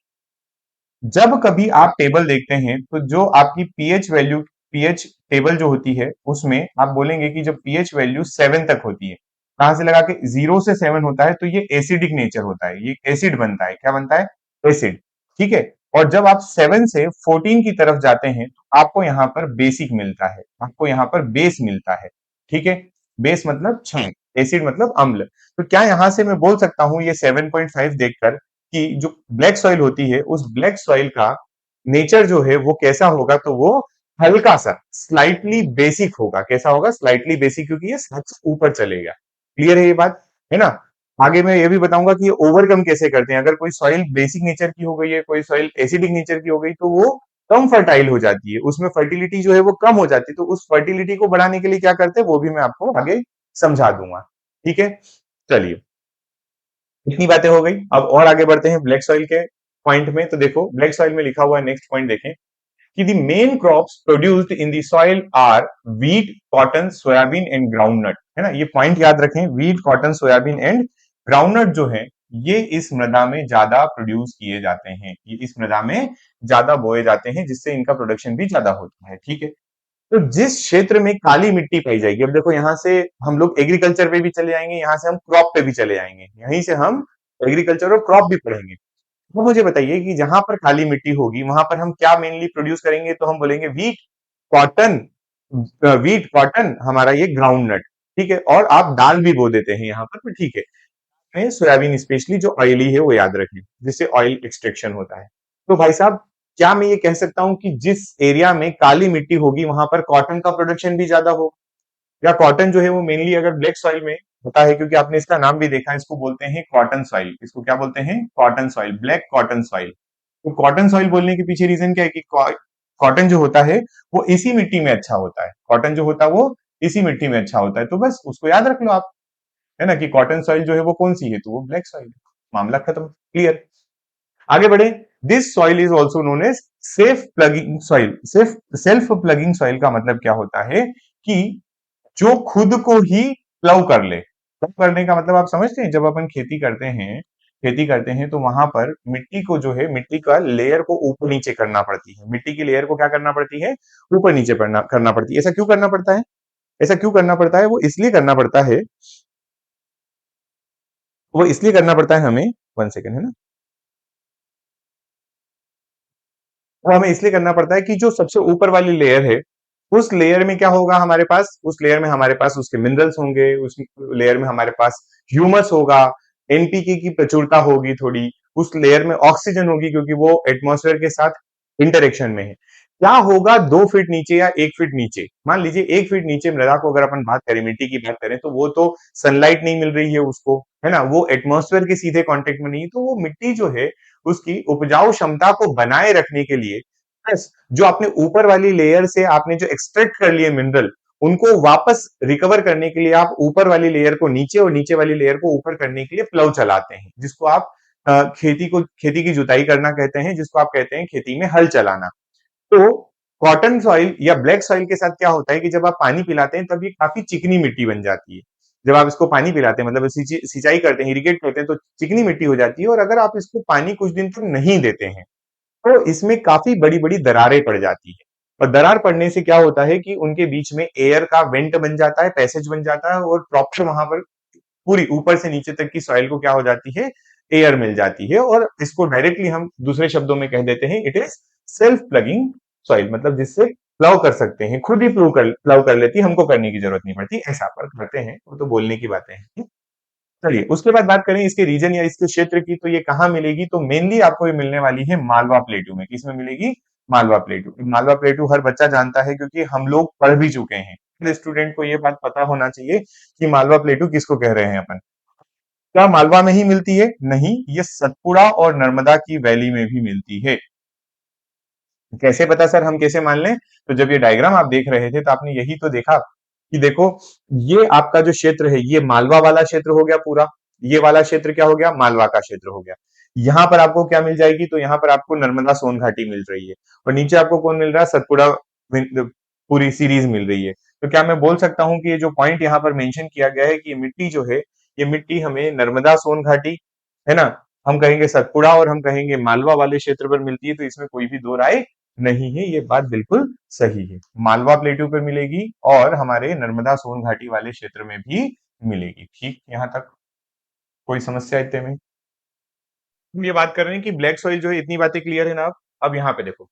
जब कभी आप टेबल देखते हैं तो जो आपकी पीएच वैल्यू, पीएच टेबल जो होती है उसमें आप बोलेंगे कि जब पीएच वैल्यू 7 तक होती है, कहां से लगा के 0 से 7 होता है, तो ये एसिडिक नेचर होता है, ये एसिड बनता है। क्या बनता है, एसिड। ठीक है। और जब आप 7 से 14 की तरफ जाते हैं तो आपको यहां पर बेसिक मिलता है, आपको यहां पर बेस मिलता है। ठीक है। बेस मतलब क्षार, एसिड मतलब अम्ल। तो क्या यहां से मैं बोल सकता हूं ये 7.5 देखकर कि जो ब्लैक सॉइल होती है उस ब्लैक सॉइल का नेचर जो है वो कैसा होगा, तो वो हल्का सा स्लाइटली बेसिक होगा। कैसा होगा, स्लाइटली बेसिक, क्योंकि ये सबसे ऊपर चलेगा। क्लियर है ये बात, है ना। आगे मैं ये भी बताऊंगा कि ये ओवरकम कैसे करते हैं। अगर कोई सॉइल बेसिक नेचर की हो गई है, कोई सॉइल एसिडिक नेचर की हो गई, तो वो कम फर्टाइल हो जाती है, उसमें फर्टिलिटी जो है वो कम हो जाती है। तो उस फर्टिलिटी को बढ़ाने के लिए क्या करते हैं वो भी मैं आपको आगे समझा दूंगा। ठीक है, चलिए इतनी बातें हो गई। अब और आगे बढ़ते हैं ब्लैक सॉइल के पॉइंट में। तो देखो ब्लैक सॉइल में लिखा हुआ है, नेक्स्ट पॉइंट देखें कि the main crops produced in the soil are wheat, cotton, soybean and groundnut. है ना, ये पॉइंट याद रखें, wheat, cotton, soybean and groundnut जो है ये इस मृदा में ज्यादा प्रोड्यूस किए जाते हैं, ये इस मृदा में ज्यादा बोए जाते हैं, जिससे इनका प्रोडक्शन भी ज्यादा होता है। ठीक है। तो जिस क्षेत्र में काली मिट्टी पाई जाएगी, अब देखो यहां से हम लोग एग्रीकल्चर पे भी चले जाएंगे, यहां से हम क्रॉप पे भी चले जाएंगे, यहीं से हम एग्रीकल्चर और क्रॉप भी पढ़ेंगे। तो मुझे बताइए कि जहां पर काली मिट्टी होगी वहां पर हम क्या मेनली प्रोड्यूस करेंगे, तो हम बोलेंगे व्हीट, कॉटन। व्हीट, कॉटन हमारा ये ग्राउंड नट। ठीक है। और आप दाल भी बो देते हैं यहाँ पर, ठीक है। में सोयाबीन स्पेशली जो ऑयली है वो याद रखें, जिससे ऑयल एक्सट्रैक्शन होता है। तो भाई साहब, क्या मैं ये कह सकता हूँ कि जिस एरिया में काली मिट्टी होगी वहां पर कॉटन का प्रोडक्शन भी ज्यादा हो, या कॉटन जो है वो मेनली अगर ब्लैक सॉइल में होता है, क्योंकि आपने इसका नाम भी देखा है, इसको बोलते हैं कॉटन सॉइल। इसको क्या बोलते हैं? Cotton soil, black cotton soil. तो कॉटन सॉइल बोलने के पीछे रीजन क्या है कि कॉटन जो होता है वो इसी मिट्टी में अच्छा होता है। कॉटन जो होता है वो इसी मिट्टी में अच्छा होता है, तो बस उसको याद रख लो आप, है ना, कि कॉटन सॉइल जो है वो कौन सी है, तो वो ब्लैक सॉइल है। मामला खत्म, क्लियर। आगे बढ़े। This soil is also known as self ploughing soil. Self ploughing soil का मतलब क्या होता है कि जो खुद को ही प्लव कर ले। प्लव करने का मतलब आप समझते हैं, जब अपन खेती करते हैं तो वहां पर मिट्टी को जो है, मिट्टी का लेयर को ऊपर नीचे करना पड़ती है। मिट्टी की लेयर को क्या करना पड़ती है? ऊपर नीचे करना पड़ती है। ऐसा क्यों करना पड़ता है? ऐसा क्यों करना पड़ता है? वो इसलिए करना पड़ता है, वो इसलिए करना पड़ता है हमें, 1 सेकेंड, है ना, वो हमें इसलिए करना पड़ता है कि जो सबसे ऊपर वाली लेयर है, उस लेयर में क्या होगा हमारे पास? उस लेयर में हमारे पास उसके मिनरल्स होंगे, उस लेयर में हमारे पास ह्यूमस होगा, एनपीके की प्रचुरता होगी थोड़ी, उस लेयर में ऑक्सीजन होगी क्योंकि वो एटमॉस्फेयर के साथ इंटरेक्शन में है। क्या होगा 2 फीट नीचे या 1 फीट नीचे? मान लीजिए 1 फीट नीचे मृदा को अगर अपन बात करें, मिट्टी की बात करें, तो वो तो सनलाइट नहीं मिल रही है उसको, है ना, वो एटमॉस्फेयर के सीधे कांटेक्ट में नहीं है, तो वो मिट्टी जो है उसकी उपजाऊ क्षमता को बनाए रखने के लिए, प्लस जो आपने ऊपर वाली लेयर से आपने जो एक्सट्रैक्ट कर लिए मिनरल, उनको वापस रिकवर करने के लिए आप ऊपर वाली लेयर को नीचे और नीचे वाली लेयर को ऊपर करने के लिए प्लव चलाते हैं, जिसको आप खेती की जुताई करना कहते हैं, जिसको आप कहते हैं खेती में हल चलाना। तो कॉटन सॉइल या ब्लैक सॉइल के साथ क्या होता है कि जब आप पानी पिलाते हैं तब ये काफी चिकनी मिट्टी बन जाती है। जब आप इसको पानी पिलाते हैं, मतलब सिंचाई करते हैं, इरिगेट करते हैं, तो चिकनी मिट्टी हो जाती है, और अगर आप इसको पानी कुछ दिन तक नहीं देते हैं तो इसमें काफी बड़ी-बड़ी दरारें पड़ जाती है। और दरार पड़ने से क्या होता है कि उनके बीच में एयर का वेंट बन जाता है, पैसेज बन जाता है, और प्रॉपर वहां पर पूरी ऊपर से नीचे तक की सॉइल को क्या हो जाती है? एयर मिल जाती है, और इसको डायरेक्टली हम दूसरे शब्दों में कह देते हैं, it is self ploughing soil, मतलब जिससे प्लव कर सकते हैं, खुद ही प्लव कर लेती है, हमको करने की जरूरत नहीं पड़ती। ऐसा पर करते हैं, वो तो बोलने की बातें हैं। चलिए उसके बाद बात करें इसके रीजन या इसके क्षेत्र की, तो ये कहाँ मिलेगी? तो मेनली आपको ये मिलने वाली है मालवा प्लेटू में। किसमें मिलेगी? मालवा प्लेटू। मालवा प्लेटू हर बच्चा जानता है क्योंकि हम लोग पढ़ भी चुके हैं। हर स्टूडेंट को ये बात पता होना चाहिए कि मालवा प्लेटू किसको कह रहे हैं अपन। क्या मालवा में ही मिलती है? नहीं, ये सतपुड़ा और नर्मदा की वैली में भी मिलती है। कैसे पता सर, हम कैसे मान लें? तो जब ये डायग्राम आप देख रहे थे तो आपने यही तो देखा कि देखो, ये आपका जो क्षेत्र है ये मालवा वाला क्षेत्र हो गया पूरा। ये वाला क्षेत्र क्या हो गया? मालवा का क्षेत्र हो गया। यहां पर आपको क्या मिल जाएगी? तो यहाँ पर आपको नर्मदा सोन घाटी मिल रही है, और नीचे आपको कौन मिल रहा है? सतपुड़ा पूरी सीरीज मिल रही है। तो क्या मैं बोल सकता हूँ कि ये जो पॉइंट यहाँ पर मेंशन किया गया है कि ये मिट्टी जो है, ये मिट्टी हमें नर्मदा सोन घाटी, है ना, हम कहेंगे सतपुड़ा, और हम कहेंगे मालवा वाले क्षेत्र पर मिलती है, तो इसमें कोई भी दो राय नहीं है, ये बात बिल्कुल सही है। मालवा प्लेटू पर मिलेगी और हमारे नर्मदा सोन घाटी वाले क्षेत्र में भी मिलेगी। ठीक, यहाँ तक कोई समस्या इतने में? हम ये बात कर रहे हैं कि ब्लैक सॉइल जो है, इतनी बातें क्लियर है ना? अब यहाँ पे देखो,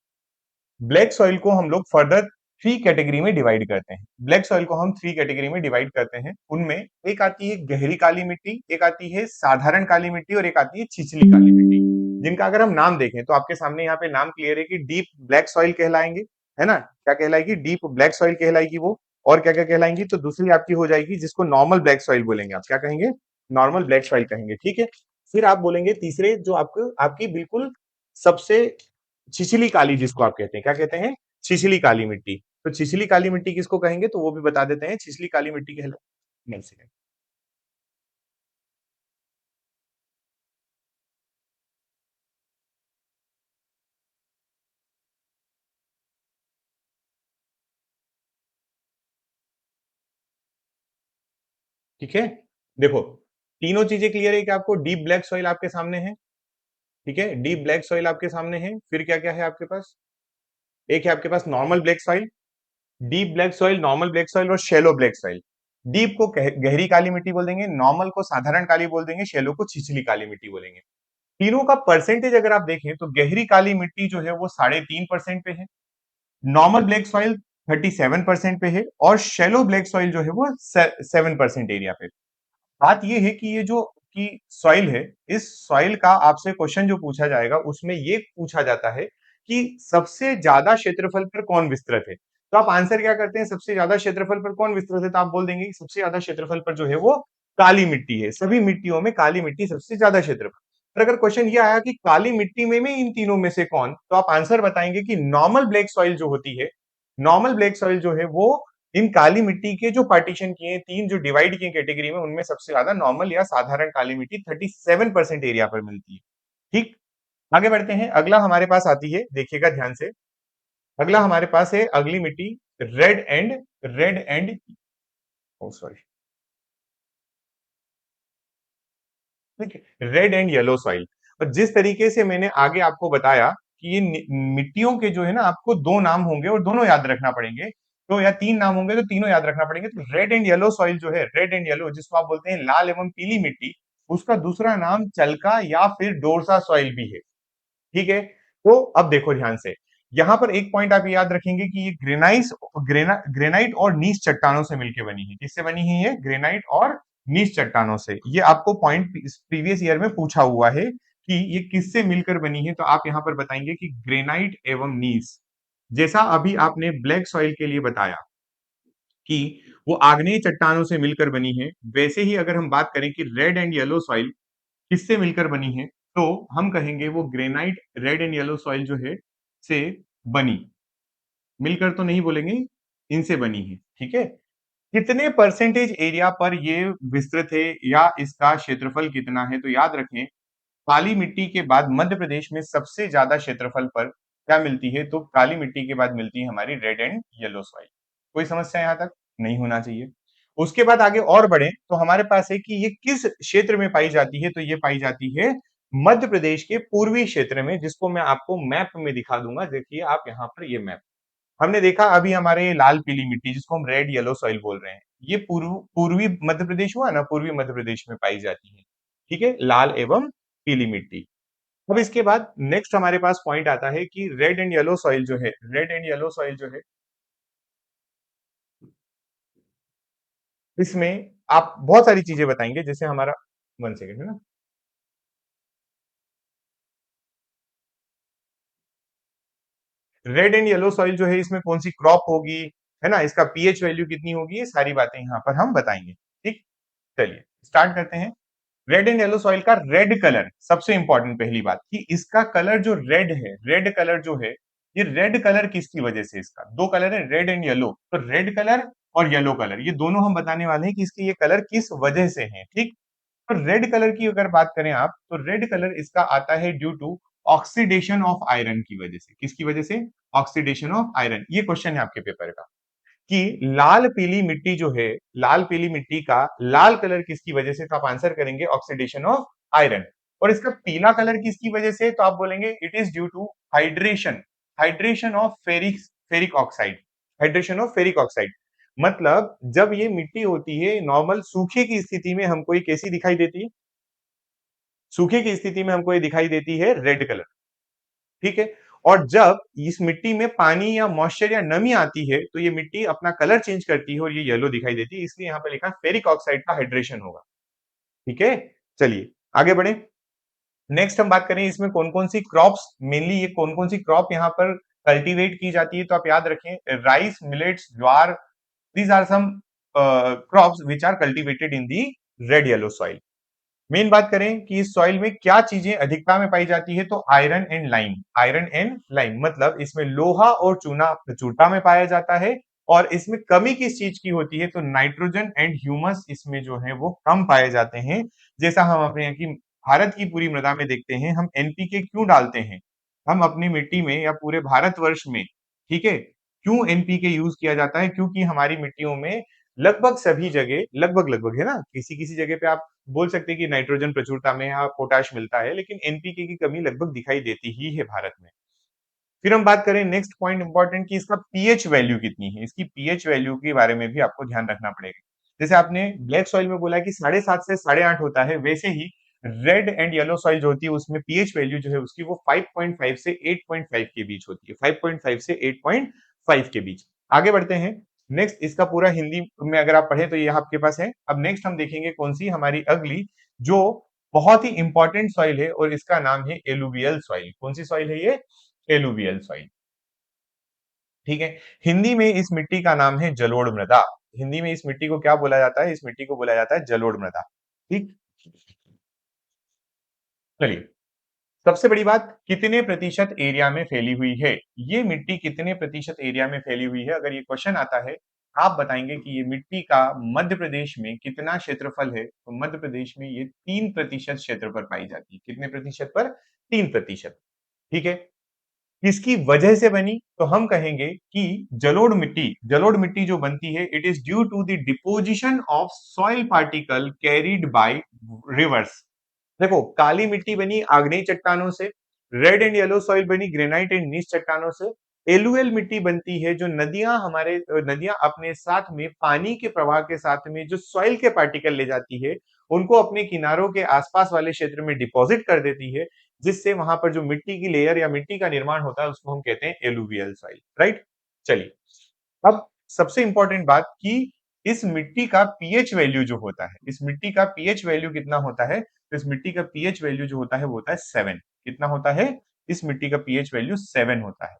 ब्लैक सॉइल को हम लोग फर्दर 3 कैटेगरी में डिवाइड करते हैं। ब्लैक सॉइल को हम 3 कैटेगरी में डिवाइड करते हैं। उनमें एक आती है गहरी काली मिट्टी, एक आती है साधारण काली मिट्टी, और एक आती है छिछली काली मिट्टी। जिनका अगर हम नाम देखें तो आपके सामने यहाँ पे नाम क्लियर है कि डीप ब्लैक सॉइल कहलाएंगे, है ना? क्या कहलाएगी? डीप ब्लैक सॉइल कहलाएगी वो। और क्या क्या कहलाएंगी? तो दूसरी आपकी हो जाएगी जिसको नॉर्मल ब्लैक सॉइल बोलेंगे। आप क्या कहेंगे? नॉर्मल ब्लैक सॉइल कहेंगे, ठीक है। फिर आप बोलेंगे तीसरे, जो आपको आपकी बिल्कुल सबसे छिछली काली, जिसको आप कहते हैं, क्या कहते हैं? छिछली काली मिट्टी। तो छिछली काली मिट्टी किसको कहेंगे? तो वो भी बता देते हैं, छिछली काली मिट्टी कहला, ठीक है। देखो, तीनों चीजें क्लियर है कि आपको डीप ब्लैक सॉइल आपके सामने है, ठीक है, डीप ब्लैक सॉइल आपके सामने है। फिर क्या क्या है आपके पास? एक है आपके पास normal black soil, deep black soil, normal black soil और शेलो ब्लैक सॉइल। डीप को गहरी काली मिट्टी बोल देंगे, नॉर्मल को साधारण काली बोल देंगे, शेलो को छिछली काली मिट्टी बोलेंगे। तीनों का परसेंटेज अगर आप देखें तो गहरी काली मिट्टी जो है वो 3.5% पे है, नॉर्मल ब्लैक सॉइल 37% पे है, और शेलो ब्लैक सॉइल जो है वो 7% एरिया पे। बात ये है कि ये जो की सॉइल है, इस सॉइल का आपसे क्वेश्चन जो पूछा जाएगा उसमें ये पूछा जाता है कि सबसे ज्यादा क्षेत्रफल पर कौन विस्तृत है। तो आप आंसर क्या करते हैं, सबसे ज्यादा क्षेत्रफल पर कौन विस्तृत है, तो आप बोल देंगे कि सबसे ज्यादा क्षेत्रफल पर जो है वो काली मिट्टी है, सभी मिट्टियों में काली मिट्टी सबसे ज्यादा क्षेत्रफल। और अगर क्वेश्चन ये आया कि काली मिट्टी में इन तीनों में से कौन, तो आप आंसर बताएंगे कि नॉर्मल ब्लैक सॉइल जो होती है, नॉर्मल ब्लैक सॉइल जो है वो इन काली मिट्टी के जो पार्टीशन किए तीन जो डिवाइड किए कैटेगरी में, उनमें सबसे ज्यादा नॉर्मल या साधारण काली मिट्टी 37% एरिया पर मिलती है। ठीक, आगे बढ़ते हैं। अगला हमारे पास आती है, देखिएगा ध्यान से, अगला हमारे पास है अगली मिट्टी रेड एंड ओ सॉरी, ठीक है, रेड एंड येलो सॉइल। और जिस तरीके से मैंने आगे आपको बताया कि ये मिट्टियों के जो है ना आपको दो नाम होंगे और दोनों याद रखना पड़ेंगे, तो या तीन नाम होंगे तो तीनों याद रखना पड़ेंगे। तो रेड एंड येलो सॉइल जो है, रेड एंड येलो जिसको आप बोलते हैं लाल एवं पीली मिट्टी, उसका दूसरा नाम चलका या फिर डोरसा सॉइल भी है। ठीक है, तो अब देखो ध्यान से, यहां पर एक पॉइंट आप याद रखेंगे कि ये ग्रेनाइट और नीस चट्टानों से मिलकर बनी है। किससे बनी है ये, ग्रेनाइट और नीस चट्टानों से। ये आपको पॉइंट प्रीवियस ईयर में पूछा हुआ है कि ये किससे मिलकर बनी है, तो आप यहां पर बताएंगे कि ग्रेनाइट एवं नीस। जैसा अभी आपने ब्लैक सॉइल के लिए बताया कि वो आग्नेय चट्टानों से मिलकर बनी है, वैसे ही अगर हम बात करें कि रेड एंड येलो सॉइल किससे मिलकर बनी है, तो हम कहेंगे वो granite red and yellow soil जो है से बनी, मिलकर तो नहीं बोलेंगे, इनसे बनी है। ठीक है, कितने परसेंटेज एरिया पर ये विस्तृत है या इसका क्षेत्रफल कितना है, तो याद रखें काली मिट्टी के बाद मध्य प्रदेश में सबसे ज्यादा क्षेत्रफल पर क्या मिलती है, तो काली मिट्टी के बाद मिलती है हमारी रेड एंड येलो सॉइल। कोई समस्या यहां तक नहीं होना चाहिए। उसके बाद आगे और बढ़े तो हमारे पास है कि ये किस क्षेत्र में पाई जाती है, तो ये पाई जाती है मध्य प्रदेश के पूर्वी क्षेत्र में, जिसको मैं आपको मैप में दिखा दूंगा। देखिए आप यहाँ पर ये मैप, हमने देखा अभी हमारे लाल पीली मिट्टी जिसको हम रेड येलो सॉइल बोल रहे हैं, ये पूर्वी मध्य प्रदेश हुआ ना, पूर्वी मध्य प्रदेश में पाई जाती है। ठीक है, लाल एवं पीली मिट्टी। अब इसके बाद नेक्स्ट हमारे पास पॉइंट आता है कि रेड एंड येलो सॉइल जो है, रेड एंड येलो सॉइल जो है, इसमें आप बहुत सारी चीजें बताएंगे, जैसे हमारा, वन सेकेंड है ना, रेड एंड येलो सॉइल जो है इसमें कौन सी क्रॉप होगी, है ना, इसका पीएच वैल्यू कितनी होगी, ये सारी बातें यहाँ पर हम बताएंगे। ठीक, चलिए स्टार्ट करते हैं। रेड एंड येलो सॉइल का रेड कलर सबसे इंपॉर्टेंट, पहली बात कि इसका कलर जो रेड है, रेड कलर जो है, ये रेड कलर किसकी वजह से, इसका दो कलर है रेड एंड येलो, तो रेड कलर और येलो कलर ये दोनों हम बताने वाले हैं कि इसके ये कलर किस वजह से हैं। ठीक, तो रेड कलर की अगर बात करें आप, तो रेड कलर इसका आता है due to oxidation of iron की वजह से। किसकी वजह से, ऑक्सीडेशन ऑफ आयरन। ये क्वेश्चन है आपके पेपर का कि लाल पीली मिट्टी जो है, लाल पीली मिट्टी का लाल कलर किसकी वजह से, तो आप आंसर करेंगे ऑक्सीडेशन ऑफ आयरन। और इसका पीला कलर किसकी वजह से, तो आप बोलेंगे it is due to hydration, hydration of ferric oxide, hydration of ferric oxide. मतलब जब ये मिट्टी होती है नॉर्मल सूखे की स्थिति में हमको ये कैसी दिखाई देती है, सूखे की स्थिति में हमको ये दिखाई देती है रेड कलर। ठीक है, और जब इस मिट्टी में पानी या मॉइस्चर या नमी आती है तो ये मिट्टी अपना कलर चेंज करती है और ये येलो दिखाई देती है, इसलिए यहाँ पे लिखा फेरिक ऑक्साइड का हाइड्रेशन होगा। ठीक है, चलिए आगे बढ़े। नेक्स्ट हम बात करें इसमें कौन कौन सी क्रॉप्स, मेनली ये कौन कौन सी क्रॉप यहाँ पर कल्टीवेट की जाती है, तो आप याद रखें rice, millets, jowar, these are some crops which are cultivated in the red yellow soil. Main बात करें कि इस सॉइल में क्या चीजें अधिकता में पाई जाती है, तो iron and lime, iron and lime मतलब इसमें लोहा और चूना प्रचुरता में पाया जाता है। और इसमें कमी किस चीज की होती है, तो नाइट्रोजन एंड ह्यूमस इसमें जो है वो कम पाए जाते हैं। जैसा हम अपने यहाँ की भारत की पूरी मृदा में देखते हैं, हम एनपीके क्यों डालते हैं, हम अपनी मिट्टी में या पूरे भारतवर्ष में, ठीक है, क्यों एनपीके यूज किया जाता है, क्योंकि हमारी मिट्टियों में लगभग सभी जगह, लगभग लगभग है ना, किसी किसी जगह पे आप बोल सकते हैं कि नाइट्रोजन प्रचुरता में या पोटाश मिलता है, लेकिन एनपीके की कमी लगभग दिखाई देती ही है भारत में। फिर हम बात करें नेक्स्ट पॉइंट इंपॉर्टेंट कि इसका पीएच वैल्यू कितनी है, इसकी पीएच वैल्यू के बारे में भी आपको ध्यान रखना पड़ेगा। जैसे आपने ब्लैक सॉइल में बोला कि 7.5 से 8.5 होता है, वैसे ही रेड एंड येलो सॉइल जो होती है उसमें पीएच वैल्यू जो है उसकी वो 5.5 से 8.5 के बीच होती है, 5.5 से 8.5 के बीच। आगे बढ़ते हैं। नेक्स्ट इसका पूरा हिंदी में अगर आप पढ़े तो ये आपके पास है। अब नेक्स्ट हम देखेंगे कौन सी हमारी अगली जो बहुत ही इंपॉर्टेंट सॉइल है और इसका नाम है एलुवियल सॉइल। कौन सी सॉइल है ये? Alluvial soil. ठीक है। हिंदी में इस मिट्टी का नाम है जलोढ़ मृदा। हिंदी में इस मिट्टी को क्या बोला जाता है? इस मिट्टी को बोला जाता है जलोढ़ मृदा। ठीक। चलिए, सबसे बड़ी बात, कितने प्रतिशत एरिया में फैली हुई है? ये मिट्टी कितने प्रतिशत एरिया में फैली हुई है? अगर ये क्वेश्चन आता है, आप बताएंगे कि ये मिट्टी का मध्य प्रदेश में कितना क्षेत्रफल है, तो मध्य प्रदेश में ये 3% क्षेत्र पर पाई जाती है। कितने प्रतिशत पर? 3%। ठीक है। किसकी वजह से बनी? तो हम कहेंगे कि जलोढ़ मिट्टी जो बनती है, it is due to the deposition of soil particle carried by rivers. देखो, काली मिट्टी बनी आग्नेय चट्टानों से, रेड एंड येलो सॉइल बनी ग्रेनाइट एंड नीच चट्टानों से। एलुएल मिट्टी बनती है जो नदियां अपने साथ में पानी के प्रवाह के साथ में जो सॉइल के पार्टिकल ले जाती है, उनको अपने किनारों के आसपास वाले क्षेत्र में डिपॉजिट कर देती है, जिससे वहां पर जो मिट्टी की लेयर या मिट्टी का निर्माण होता है उसको हम कहते हैं एलुवियल सॉइल। राइट। चलिए, अब सबसे इंपॉर्टेंट बात कि इस मिट्टी का पीएच वैल्यू जो होता है, इस मिट्टी का पीएच वैल्यू कितना होता है? तो इस मिट्टी का पीएच वैल्यू जो होता है वो होता है 7। कितना होता है? इस मिट्टी का पीएच वैल्यू 7 होता है।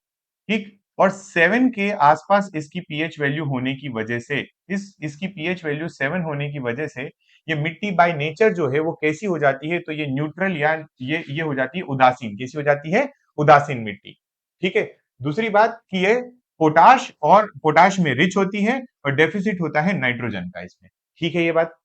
ठीक। और 7 के आसपास इसकी पीएच वैल्यू होने की वजह से, इस इसकी पीएच वैल्यू 7 होने की वजह से ये मिट्टी बाय नेचर जो है वो कैसी हो जाती है? तो ये न्यूट्रल या ये हो जाती है उदासीन। कैसी हो जाती है? उदासीन मिट्टी। ठीक है। दूसरी बात कि ये पोटाश में रिच होती है और डेफिसिट होता है नाइट्रोजन का इसमें। ठीक है ये बात।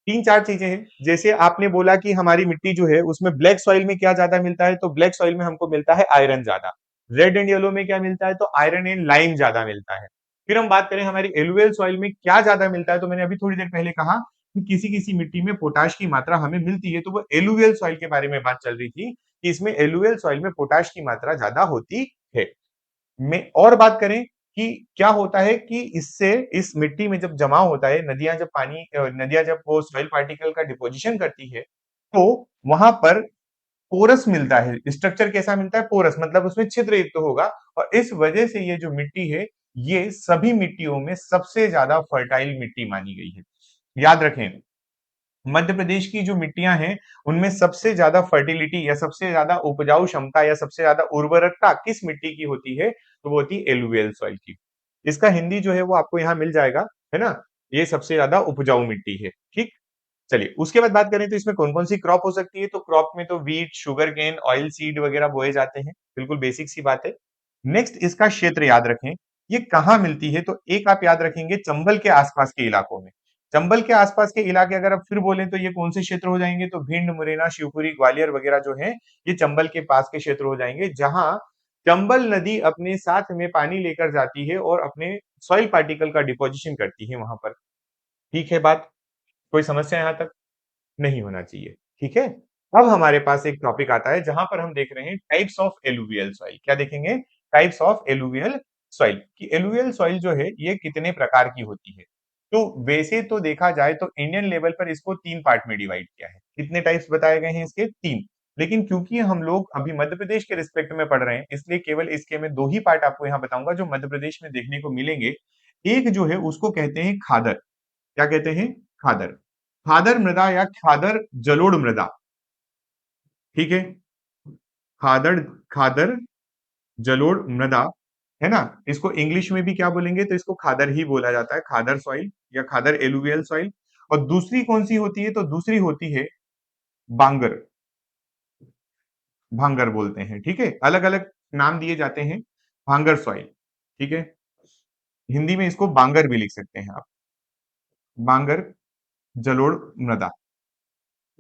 तीन चार चीजें हैं, जैसे आपने बोला कि हमारी मिट्टी जो है उसमें ब्लैक सॉइल में क्या ज्यादा मिलता है? तो ब्लैक सॉइल में हमको मिलता है आयरन ज्यादा। रेड एंड येलो में क्या मिलता है? तो आयरन एंड लाइम ज्यादा मिलता है। फिर हम बात करें हमारी एलुवियल सॉइल में क्या ज्यादा मिलता है, तो मैंने अभी थोड़ी देर पहले कहा कि किसी किसी मिट्टी में पोटाश की मात्रा हमें मिलती है, तो वो एलुवियल सॉइल के बारे में बात चल रही थी कि इसमें एलुवियल सॉइल में पोटाश की मात्रा ज्यादा होती है। में और बात करें कि क्या होता है कि इससे इस मिट्टी में जब जमाव होता है, नदियां जब वो सॉइल पार्टिकल का डिपोजिशन करती है, तो वहां पर पोरस मिलता है। स्ट्रक्चर कैसा मिलता है? पोरस, मतलब उसमें छिद्र युक्त होगा। और इस वजह से ये जो मिट्टी है, ये सभी मिट्टियों में सबसे ज्यादा फर्टाइल मिट्टी मानी गई है। याद रखें, मध्य प्रदेश की जो मिट्टियां हैं उनमें सबसे ज्यादा फर्टिलिटी या सबसे ज्यादा उपजाऊ क्षमता या सबसे ज्यादा उर्वरकता किस मिट्टी की होती है? तो वो होती है एलुवियल सॉइल की। इसका हिंदी जो है वो आपको यहाँ मिल जाएगा, है ना। ये सबसे ज्यादा उपजाऊ मिट्टी है। ठीक। चलिए, उसके बाद बात करें तो इसमें कौन कौन सी क्रॉप हो सकती है? तो क्रॉप में तो wheat, sugarcane, oilseed वगैरह बोए जाते हैं। बिल्कुल बेसिक सी बात है। नेक्स्ट इसका क्षेत्र याद रखें, ये कहाँ मिलती है? तो एक आप याद रखेंगे, चंबल के आसपास के इलाकों में। चंबल के आसपास के इलाके अगर आप फिर बोलें तो ये कौन से क्षेत्र हो जाएंगे? तो भिंड, मुरैना, शिवपुरी, ग्वालियर वगैरह जो है, ये चंबल के पास के क्षेत्र हो जाएंगे, जहां चंबल नदी अपने साथ में पानी लेकर जाती है और अपने सॉइल पार्टिकल का डिपोजिशन करती है वहां पर। ठीक है बात? कोई समस्या यहां तक? नहीं होना चाहिए। ठीक है। अब हमारे पास एक टॉपिक आता है जहां पर हम देख रहे हैं टाइप्स ऑफ एलुवियल सॉइल। क्या देखेंगे? Types of alluvial soil. कि एलुवियल सॉइल जो है ये कितने प्रकार की होती है। तो वैसे तो देखा जाए तो इंडियन लेवल पर इसको 3 पार्ट में डिवाइड किया है। कितने टाइप्स बताए गए हैं इसके? 3। लेकिन क्योंकि हम लोग अभी मध्य प्रदेश के रिस्पेक्ट में पढ़ रहे हैं, इसलिए केवल इसके मैं 2 ही पार्ट आपको यहाँ बताऊंगा जो मध्य प्रदेश में देखने को मिलेंगे। एक जो है उसको कहते हैं खादर। क्या कहते हैं? खादर। खादर मृदा या खादर जलोढ़ मृदा। ठीक है। खादर खादर जलोढ़ मृदा, है ना। इसको इंग्लिश में भी क्या बोलेंगे? तो इसको खादर ही बोला जाता है, खादर सॉइल या खादर एलुवियल सॉइल। और दूसरी कौन सी होती है? तो दूसरी होती है बांगर। भांगर बोलते हैं। ठीक है। अलग अलग नाम दिए जाते हैं। भांगर सॉइल। ठीक है। हिंदी में इसको बांगर भी लिख सकते हैं आप। बांगर जलोढ़ मृदा।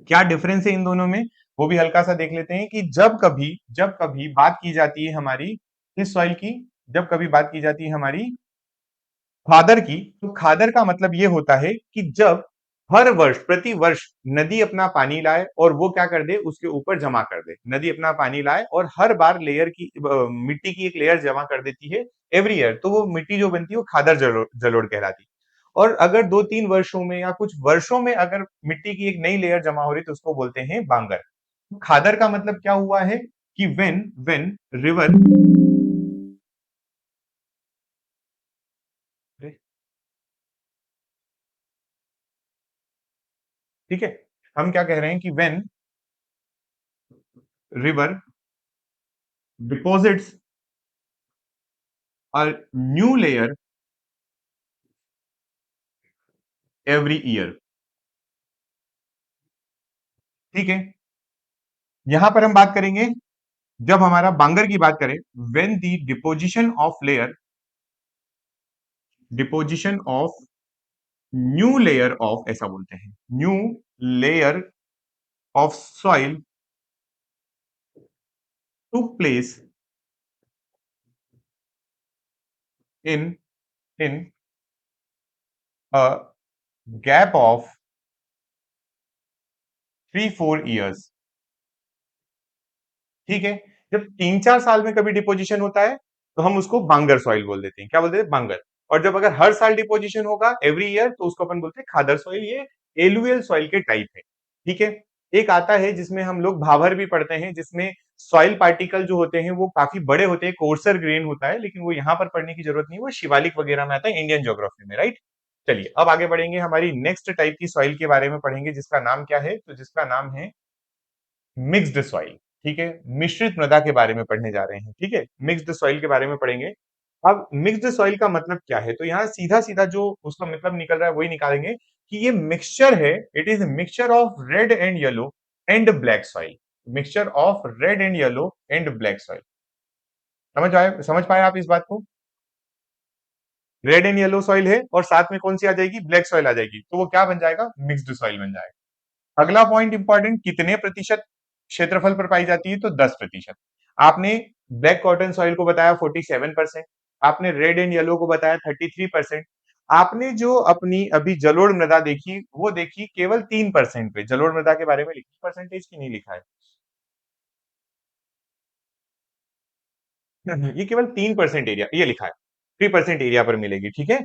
क्या डिफरेंस है इन दोनों में? वो भी हल्का सा देख लेते हैं कि जब कभी बात की जाती है हमारी किस सॉइल की, जब कभी बात की जाती है हमारी खादर की, तो खादर का मतलब ये होता है कि जब हर वर्ष प्रति वर्ष नदी अपना पानी लाए और वो क्या कर दे, उसके ऊपर जमा कर दे। नदी अपना पानी लाए और हर बार मिट्टी की एक लेयर जमा कर देती है एवरी ईयर, तो वो मिट्टी जो बनती है वो खादर जलोढ़ कहलाती है। और अगर 2-3 वर्षों में या कुछ वर्षों में अगर मिट्टी की एक नई लेयर जमा हो रही तो उसको बोलते हैं बांगर। खादर का मतलब क्या हुआ है कि वेन वेन रिवर ठीक है, हम क्या कह रहे हैं कि when river deposits a new layer every year. ठीक है, यहां पर हम बात करेंगे, जब हमारा बांगर की बात करें, when the deposition of new layer of, ऐसा बोलते हैं, new layer of soil took place in in a gap of 3-4 years। ठीक है, जब 3-4 साल में कभी डिपोजिशन होता है तो हम उसको बांगर सॉइल बोल देते हैं। क्या बोलते हैं? बांगर। और जब अगर हर साल डिपोजिशन होगा एवरी ईयर, तो उसको अपन बोलते हैं खादर सॉइल। ये एलुवियल सॉइल के टाइप है। ठीक है, एक आता है जिसमें हम लोग भाभर भी पढ़ते हैं, जिसमें सॉइल पार्टिकल जो होते हैं वो काफी बड़े होते हैं, कोर्सर ग्रेन होता है, लेकिन वो यहाँ पर पढ़ने की जरूरत नहीं है, वो शिवालिक वगैरह में आता है, इंडियन ज्योग्राफी में, राइट। चलिए अब आगे बढ़ेंगे, हमारी नेक्स्ट टाइप की सॉइल के बारे में पढ़ेंगे, जिसका नाम क्या है? तो जिसका नाम है मिक्स्ड सॉइल। ठीक है, मिश्रित मृदा के बारे में पढ़ने जा रहे हैं। ठीक है, मिक्स्ड सॉइल के बारे में पढ़ेंगे। अब मिक्स्ड सॉइल का मतलब क्या है? तो यहाँ सीधा सीधा जो उसका मतलब निकल रहा है वही निकालेंगे कि ये मिक्सचर है, it is mixture of red and yellow and black soil. Mixture of red and yellow and black soil. समझ पाए आप इस बात को? रेड एंड येलो सॉइल है और साथ में कौन सी आ जाएगी? ब्लैक सॉइल आ जाएगी, तो वो क्या बन जाएगा? मिक्स्ड सॉइल बन जाएगा। अगला पॉइंट इंपॉर्टेंट, कितने प्रतिशत क्षेत्रफल पर पाई जाती है? तो 10%। आपने ब्लैक कॉटन सॉइल को बताया 47%, आपने रेड एंड येलो को बताया 33%, आपने जो अपनी अभी जलोढ़ मृदा देखी वो देखी केवल 3% पे। जलोढ़ मृदा के बारे में लिखा परसेंटेज की नहीं लिखा है? ये केवल 3% एरिया, ये लिखा है 3% एरिया पर मिलेगी। ठीक है,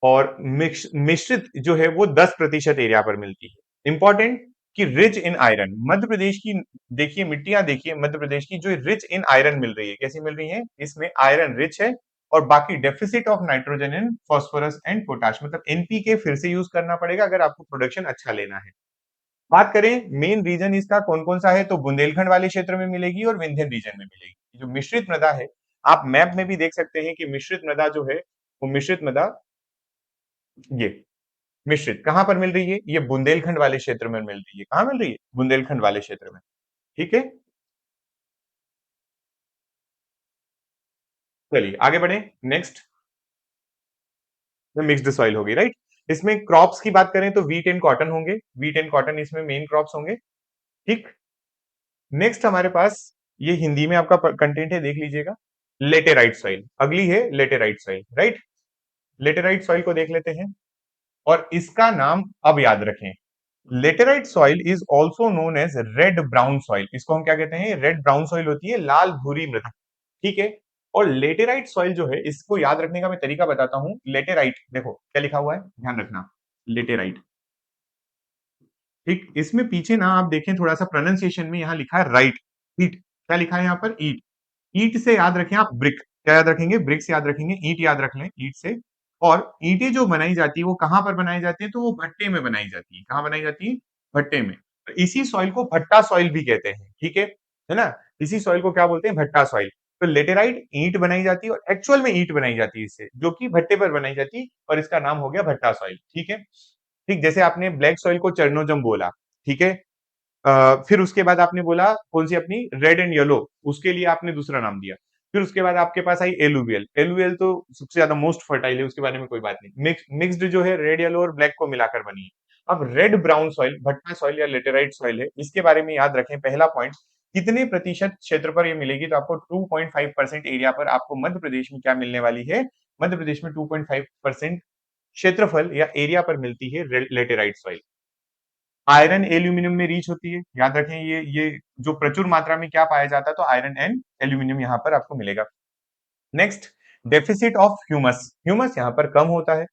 और मिश्रित जो है वो 10% एरिया पर मिलती है। इंपॉर्टेंट कि rich in iron, Madhya Pradesh की देखिए मिट्टियां, देखिए मध्य प्रदेश की जो रिच इन आयरन मिल रही है, कैसी मिल रही है? इसमें आयरन रिच है, और बाकी deficit of nitrogen and phosphorus and potash, मतलब एनपीके फिर से यूज करना पड़ेगा अगर आपको प्रोडक्शन अच्छा लेना है। बात करें मेन रीजन इसका कौन कौन सा है, तो बुंदेलखंड वाले क्षेत्र में मिलेगी और विंध्यन रीजन में मिलेगी। जो मिश्रित मृदा है, आप मैप में भी देख सकते हैं कि मिश्रित मृदा जो है वो मिश्रित मृदा, ये मिश्रित कहां पर मिल रही है? ये बुंदेलखंड वाले क्षेत्र में मिल रही है। कहां मिल रही है? बुंदेलखंड वाले क्षेत्र में। ठीक है, चलिए आगे बढ़े। नेक्स्ट मिक्स्ड सॉइल होगी, राइट। इसमें क्रॉप्स की बात करें तो वीट एंड कॉटन होंगे, वीट एंड कॉटन इसमें मेन क्रॉप्स होंगे। ठीक, नेक्स्ट हमारे पास, ये हिंदी में आपका कंटेंट है, देख लीजिएगा। लेटेराइट सॉइल अगली है, laterite soil, right. Laterite soil को देख लेते हैं, और इसका नाम अब याद रखें। Laterite soil is also known as red brown soil. इसको हम क्या कहते हैं? रेड ब्राउन सॉइल होती है, लाल भूरी मृदा। ठीक है, और लेटेराइट सॉइल जो है, इसको याद रखने का मैं तरीका बताता हूं। लेटेराइट देखो क्या लिखा हुआ है, ध्यान रखना। लेटेराइट, ठीक, इसमें पीछे ना आप देखें थोड़ा सा प्रोनाउंसिएशन में, यहां लिखा है राइट, ईट। क्या लिखा है यहाँ पर? ईट। ईट से याद रखें आप ब्रिक। क्या याद रखेंगे? ब्रिक से याद रखेंगे, ईट याद रख लें, ईट से। और ईंटें जो बनाई जाती है वो कहां पर बनाई जाती है? तो वो भट्टे में बनाई जाती है। कहां बनाई जाती है? भट्टे में। तो इसी सॉइल को भट्टा सॉइल भी कहते हैं। ठीक है ना? इसी सॉइल को क्या बोलते हैं? भट्टा सॉइल। तो लेटेराइट ईंट बनाई जाती है, और एक्चुअल में ईंट बनाई जाती है इससे, जो कि भट्टे पर बनाई जाती है, और इसका नाम हो गया भट्टा सॉइल। ठीक है, ठीक, जैसे आपने ब्लैक सॉइल को चरनोजम बोला। ठीक है, फिर उसके बाद आपने बोला कौन सी अपनी रेड एंड येलो, उसके लिए आपने दूसरा नाम दिया। फिर उसके बाद आपके पास आई एलुवियल। एलुवियल तो सबसे ज्यादा मोस्ट फर्टाइल है, उसके बारे में कोई बात नहीं। मिक्स्ड जो है रेड येलो और ब्लैक को मिलाकर बनी है। अब रेड ब्राउन सॉइल, भट्टा सॉइल या लेटेराइट सॉइल है, इसके बारे में याद रखें। पहला पॉइंट, कितने प्रतिशत क्षेत्र पर ये मिलेगी? तो आपको 2.5% एरिया पर आपको मध्य प्रदेश में क्या मिलने वाली है? मध्य प्रदेश में 2.5% क्षेत्रफल या एरिया पर मिलती है लेटेराइट सॉइल। आयरन एल्यूमिनियम में रीच होती है, याद रखें। ये जो प्रचुर मात्रा में क्या पाया जाता है? तो आयरन एंड एल्यूमिनियम यहाँ पर आपको मिलेगा। Next, deficit of humus. Humus यहाँ पर कम होता है।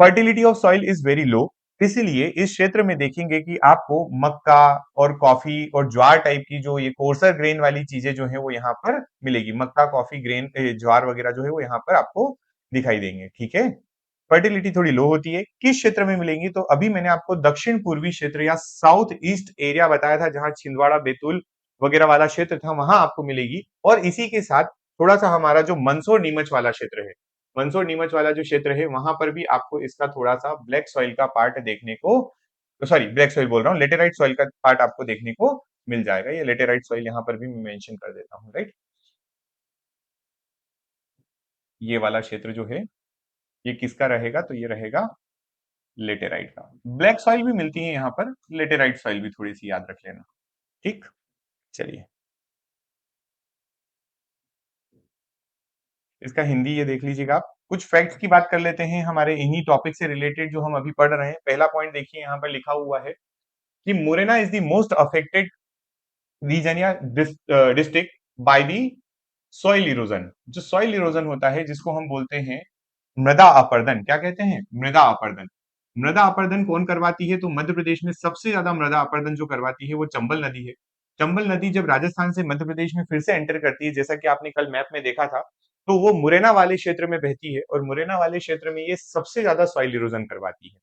Fertility of soil is very low, इसीलिए इस क्षेत्र में देखेंगे कि आपको मक्का और कॉफी और ज्वार टाइप की जो ये कोर्सर ग्रेन वाली चीजें जो है वो यहाँ पर मिलेगी। मक्का, कॉफी, ग्रेन, ज्वार वगैरह जो है वो यहाँ पर आपको दिखाई देंगे। ठीक है, फर्टिलिटी थोड़ी लो होती है। किस क्षेत्र में मिलेंगी? तो अभी मैंने आपको दक्षिण पूर्वी क्षेत्र या साउथ ईस्ट एरिया बताया था, जहां छिंदवाड़ा, बैतूल वगैरह वाला क्षेत्र था, वहां आपको मिलेगी। और इसी के साथ थोड़ा सा हमारा जो मंदसौर नीमच वाला क्षेत्र है, मंदसौर नीमच वाला जो क्षेत्र है, वहां पर भी आपको इसका थोड़ा सा ब्लैक सॉइल का पार्ट देखने को, सॉरी ब्लैक सॉइल बोल रहा हूँ, लेटेराइट सॉइल का पार्ट आपको देखने को मिल जाएगा। ये लेटेराइट सॉइल यहाँ पर भी मैं मेंशन कर देता हूँ, राइट। ये वाला क्षेत्र जो है ये किसका रहेगा? तो ये रहेगा लेटेराइट का। ब्लैक सॉइल भी मिलती है यहाँ पर, लेटेराइट सॉइल भी थोड़ी सी याद रख लेना। ठीक, चलिए इसका हिंदी ये देख लीजिएगा आप। कुछ फैक्ट्स की बात कर लेते हैं हमारे इन्हीं टॉपिक से रिलेटेड जो हम अभी पढ़ रहे हैं। पहला पॉइंट देखिए, यहाँ पर लिखा हुआ है कि Morena is the most affected region या district by the soil erosion. जो सॉइल इरोजन होता है, जिसको हम बोलते हैं मृदा अपरदन। क्या कहते हैं? मृदा अपरदन। मृदा अपरदन कौन करवाती है? तो मध्य प्रदेश में सबसे ज्यादा मृदा अपरदन जो करवाती है वो चंबल नदी है। चंबल नदी जब राजस्थान से मध्य प्रदेश में फिर से एंटर करती है, जैसा कि आपने कल मैप में देखा था, तो वो मुरैना वाले क्षेत्र में बहती है, और मुरैना वाले क्षेत्र में ये सबसे ज्यादा सॉइल इरोजन करवाती है।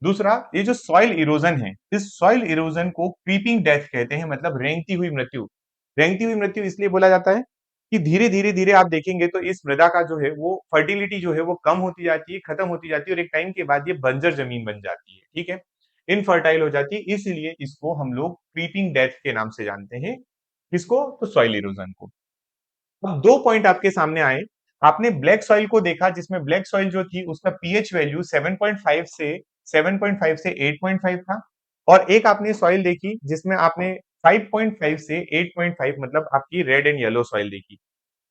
दूसरा, ये जो सॉइल इरोजन है, इस सॉइल इरोजन को क्रीपिंग डेथ कहते हैं, मतलब रेंगती हुई मृत्यु। रेंगती हुई मृत्यु इसलिए बोला जाता है कि धीरे धीरे धीरे आप देखेंगे तो इस मृदा का जो है वो फर्टिलिटी जो है वो कम होती जाती है, खत्म होती जाती है, और एक टाइम के बाद ये बंजर जमीन बन जाती है। ठीक है, इनफर्टाइल हो जाती है, इसलिए इसको हम लोग क्रीपिंग डेथ के नाम से जानते हैं। किसको? तो सॉइल इरोजन को। अब दो पॉइंट आपके सामने आए। आपने ब्लैक सॉइल को देखा, जिसमें ब्लैक सॉइल जो थी उसका पीएच वैल्यू 7.5 से 8.5 था। और एक आपने सॉइल देखी जिसमें आपने 5.5 से 8.5, मतलब आपकी रेड एंड येलो सॉइल देखी।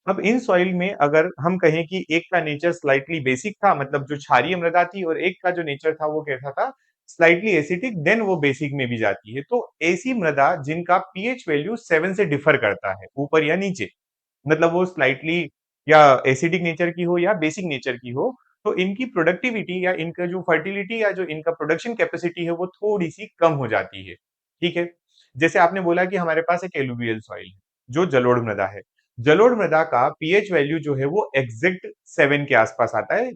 अब इन सॉइल में अगर हम कहें कि एक का नेचर स्लाइटली बेसिक था, मतलब जो क्षारीय मृदा थी, और एक का जो नेचर था वो कैसा था? स्लाइटली एसिडिक, देन वो बेसिक में भी जाती है। तो ऐसी मृदा जिनका पीएच वैल्यू 7 से डिफर करता है, ऊपर या नीचे, मतलब वो स्लाइटली या एसिडिक नेचर की हो या बेसिक नेचर की हो, तो इनकी प्रोडक्टिविटी या इनका जो फर्टिलिटी या जो इनका प्रोडक्शन कैपेसिटी है वो थोड़ी सी कम हो जाती है। ठीक है, जैसे आपने बोला कि हमारे पास एक एलुवियल सॉइल है जो जलोढ़ मृदा है। जलोढ़ मृदा का पीएच वैल्यू जो है वो एग्जैक्ट 7 के आसपास आता है,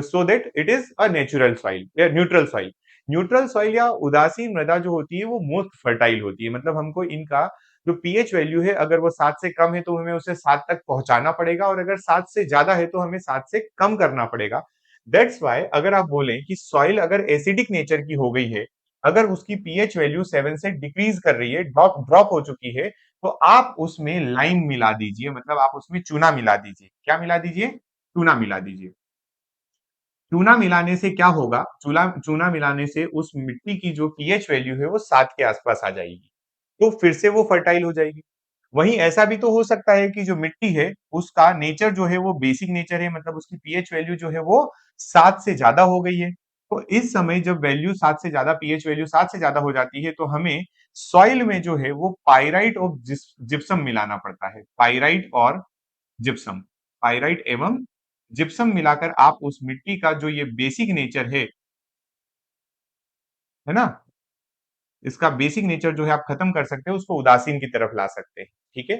so that it is a natural soil या न्यूट्रल सॉइल। न्यूट्रल सॉइल या उदासीन मृदा जो होती है वो मोस्ट फर्टाइल होती है, मतलब हमको इनका जो पीएच वैल्यू है, अगर वो 7 से कम है तो हमें उसे 7 तक पहुंचाना पड़ेगा, और अगर 7 से ज्यादा है तो हमें 7 से कम करना पड़ेगा। दैट्स वाई अगर आप बोलें कि सॉइल अगर एसिडिक नेचर की हो गई है, अगर उसकी पीएच वैल्यू 7 से डिक्रीज कर रही है, ड्रॉप ड्रॉप हो चुकी है, तो आप उसमें लाइम मिला दीजिए, मतलब आप उसमें चूना मिला दीजिए। क्या मिला दीजिए? चूना मिला दीजिए। चूना मिलाने से क्या होगा? चूना चूना मिलाने से उस मिट्टी की जो पीएच वैल्यू है वो 7 के आसपास आ जाएगी, तो फिर से वो फर्टाइल हो जाएगी। वहीं ऐसा भी तो हो सकता है कि जो मिट्टी है उसका नेचर जो है वो बेसिक नेचर है, मतलब उसकी पीएच वैल्यू जो है वो 7 से ज्यादा हो गई है। तो इस समय जब वैल्यू 7 से ज्यादा, पीएच वैल्यू 7 से ज्यादा हो जाती है, तो हमें सॉइल में जो है वो पाइराइट और जिप्सम मिलाना पड़ता है। पाइराइट और जिप्सम, पाइराइट एवं जिप्सम मिलाकर आप उस मिट्टी का जो ये बेसिक नेचर है ना, इसका बेसिक नेचर जो है आप खत्म कर सकते हैं, उसको उदासीन की तरफ ला सकते हैं। ठीक है,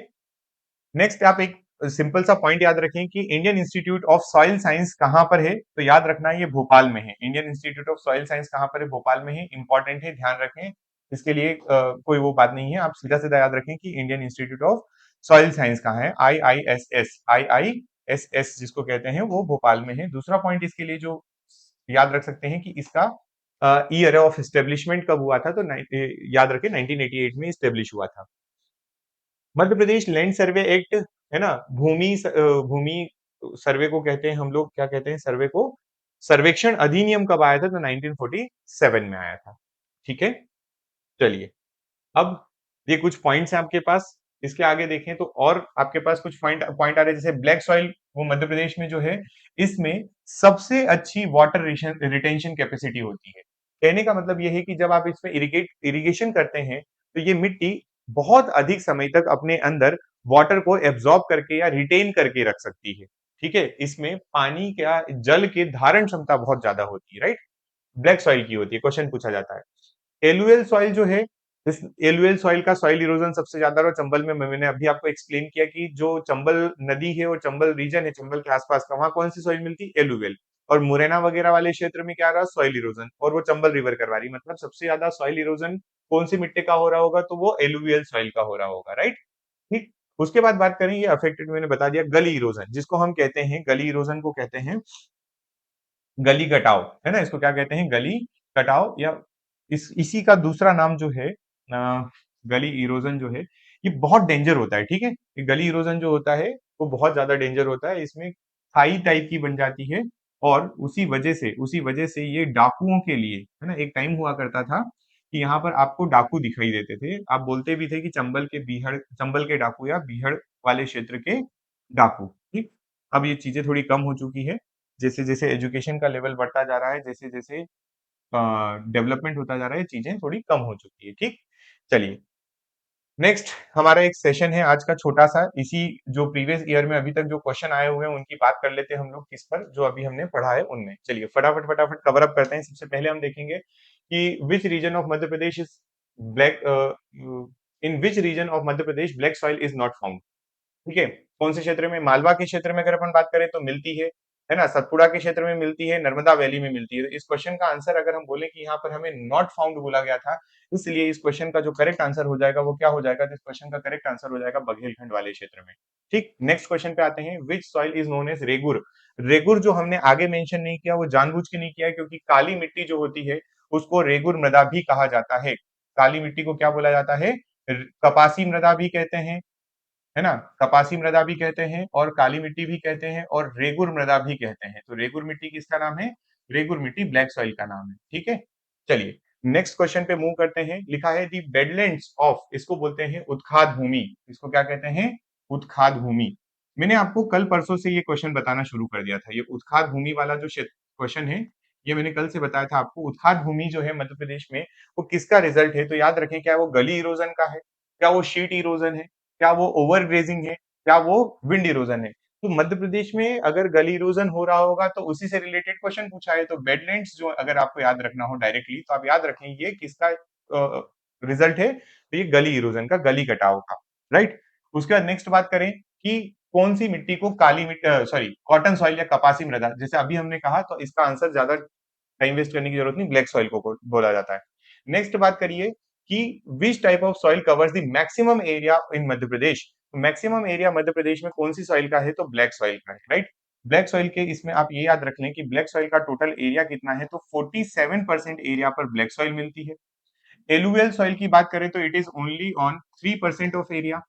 नेक्स्ट आप एक सिंपल सा पॉइंट याद रखें कि Indian institute of soil science कहां पर है? तो याद रखना ये भोपाल में है। Indian institute of soil science कहां पर है? भोपाल में है। इंपॉर्टेंट है, ध्यान रखें। इसके लिए कोई वो बात नहीं है, आप सीधा सीधा याद रखें कि Indian institute of soil science कहाँ है। आई जिसको कहते हैं वो भोपाल में है। दूसरा पॉइंट इसके लिए जो याद रख सकते हैं कि इसका ईयर ऑफ एस्टेब्लिशमेंट कब हुआ था? तो याद रखें 1988 में स्टेब्लिश हुआ था। Madhya Pradesh land survey act है ना, भूमि सर्वे को कहते हैं हम लोग, क्या कहते हैं सर्वे को? सर्वेक्षण अधिनियम कब आया था? तो 1947 में आया था। ठीक है, चलिए अब ये कुछ पॉइंट्स हैं आपके पास। इसके आगे देखें तो और आपके पास कुछ पॉइंट पॉइंट आ रहे हैं, जैसे ब्लैक सॉइल, वो मध्य प्रदेश में जो है इसमें सबसे अच्छी वाटर रिटेंशन कैपेसिटी होती है। कहने का मतलब ये है कि जब आप इसमें इरिगेशन करते हैं तो ये मिट्टी बहुत अधिक समय तक अपने अंदर वाटर को एब्जॉर्ब करके या रिटेन करके रख सकती है। ठीक है, इसमें पानी का, जल के धारण क्षमता बहुत ज्यादा होती है, राइट। ब्लैक सॉइल की होती है, क्वेश्चन पूछा जाता है। एलुएल सॉइल जो है, इस एलुएल सॉइल का सॉइल इरोजन सबसे ज्यादा और चंबल में, मैंने अभी आपको एक्सप्लेन किया कि जो चंबल नदी है और चंबल रीजन है, चंबल के आसपास का, वहां कौन सी सॉइल मिलती है? एलुएल। और मुरैना वगैरह वाले क्षेत्र में क्या आ रहा है, सॉइल इरोजन, और वो चंबल रिवर करवा रही, मतलब सबसे ज्यादा सॉइल इरोजन कौन सी मिट्टी का हो रहा होगा, तो वो एलुवियल सॉइल का हो रहा होगा, राइट। ठीक। उसके बाद बात करें, ये अफेक्टेड मैंने बता दिया, गली इरोजन, जिसको हम कहते हैं, गली इरोजन को कहते हैं गली कटाव, है ना, इसको क्या कहते हैं, गली कटाव, या इसी का दूसरा नाम जो है गली इरोजन जो है, ये बहुत डेंजर होता है, ठीक है। ये गली इरोजन जो होता है वो बहुत ज्यादा डेंजर होता है, इसमें खाई टाइप की बन जाती है, और उसी वजह से ये डाकुओं के लिए, है ना, एक टाइम हुआ करता था कि यहाँ पर आपको डाकू दिखाई देते थे, आप बोलते भी थे कि चंबल के डाकू या बीहड़ वाले क्षेत्र के डाकू, ठीक। अब ये चीजें थोड़ी कम हो चुकी है, जैसे जैसे एजुकेशन का लेवल बढ़ता जा रहा है, जैसे जैसे डेवलपमेंट होता जा रहा है, चीजें थोड़ी कम हो चुकी है, ठीक। चलिए, नेक्स्ट हमारा एक सेशन है आज का छोटा सा, इसी जो प्रीवियस ईयर में अभी तक जो क्वेश्चन आए हुए हैं उनकी बात कर लेते हैं हम लोग, किस पर, जो अभी हमने पढ़ा है उनमें। चलिए फटाफट फटाफट कवर अप करते हैं। सबसे पहले हम देखेंगे कि which region of Madhya Pradesh is black, in which region of Madhya Pradesh black soil is not found. ठीक है, कौन से क्षेत्र में, मालवा के क्षेत्र में अगर अपन बात करें तो मिलती है ना, सतपुड़ा के क्षेत्र में मिलती है, नर्मदा वैली में मिलती है। तो इस क्वेश्चन का आंसर अगर हम बोले कि यहाँ पर हमें नॉट फाउंड बोला गया था, इसलिए इस क्वेश्चन का जो करेक्ट आंसर हो जाएगा वो क्या हो जाएगा, इस क्वेश्चन का करेक्ट आंसर हो जाएगा बघेलखंड वाले क्षेत्र में। ठीक, नेक्स्ट क्वेश्चन पे आते हैं, which soil is known as regur. Regur जो हमने आगे मेंशन नहीं किया, वो जानबूझ के नहीं किया, क्योंकि काली मिट्टी जो होती है उसको रेगुर मृदा भी कहा जाता है। काली मिट्टी को क्या बोला जाता है, कपासी मृदा भी कहते हैं, है ना, कपासी मृदा भी कहते हैं, और काली मिट्टी भी कहते हैं, और रेगुर मृदा भी कहते हैं। तो रेगुर मिट्टी किसका नाम है, रेगुर मिट्टी ब्लैक सॉइल का नाम है, ठीक है। चलिए नेक्स्ट क्वेश्चन पे मूव करते हैं। लिखा है दी बेडलैंड्स ऑफ, इसको बोलते हैं उत्खाद भूमि, इसको क्या कहते हैं, उत्खाद भूमि। मैंने आपको कल परसों से ये क्वेश्चन बताना शुरू कर दिया था, ये उत्खाद भूमि वाला जो क्वेश्चन है, ये मैंने कल से बताया था आपको। उत्खाद भूमि जो है मध्य प्रदेश में, वो किसका रिजल्ट है, तो याद रखें, क्या वो गली इरोजन का है, क्या वो शीट इरोजन है, क्या वो ओवर ग्रेजिंग है, क्या वो विंड इरोजन है। तो मध्य प्रदेश में अगर गली इरोजन हो रहा होगा तो उसी से रिलेटेड क्वेश्चन पूछा है। तो बेडलैंड्स जो अगर आपको याद रखना हो डायरेक्टली, तो आप याद रखें ये किसका रिजल्ट है, तो ये गली इरोजन का, गली कटाव का, राइट। उसके बाद नेक्स्ट बात करें कि कौन सी मिट्टी को काली मिट्टी, सॉरी, कॉटन सॉइल या कपासी मृदा, जैसे अभी हमने कहा, तो इसका आंसर ज्यादा टाइम वेस्ट करने की जरूरत नहीं, ब्लैक सॉइल को बोला जाता है। नेक्स्ट बात करिए कि which type of soil covers the maximum area in Madhya Pradesh. Maximum area Madhya Pradesh में कौन सी सॉइल का है, तो ब्लैक सॉइल का है, राइट। ब्लैक सॉइल के इसमें आप ये याद रख लें कि ब्लैक सॉइल का टोटल एरिया कितना है, तो 47% एरिया पर ब्लैक सॉइल मिलती है। एलुवियल सॉइल की बात करें तो it is only on 3% of area.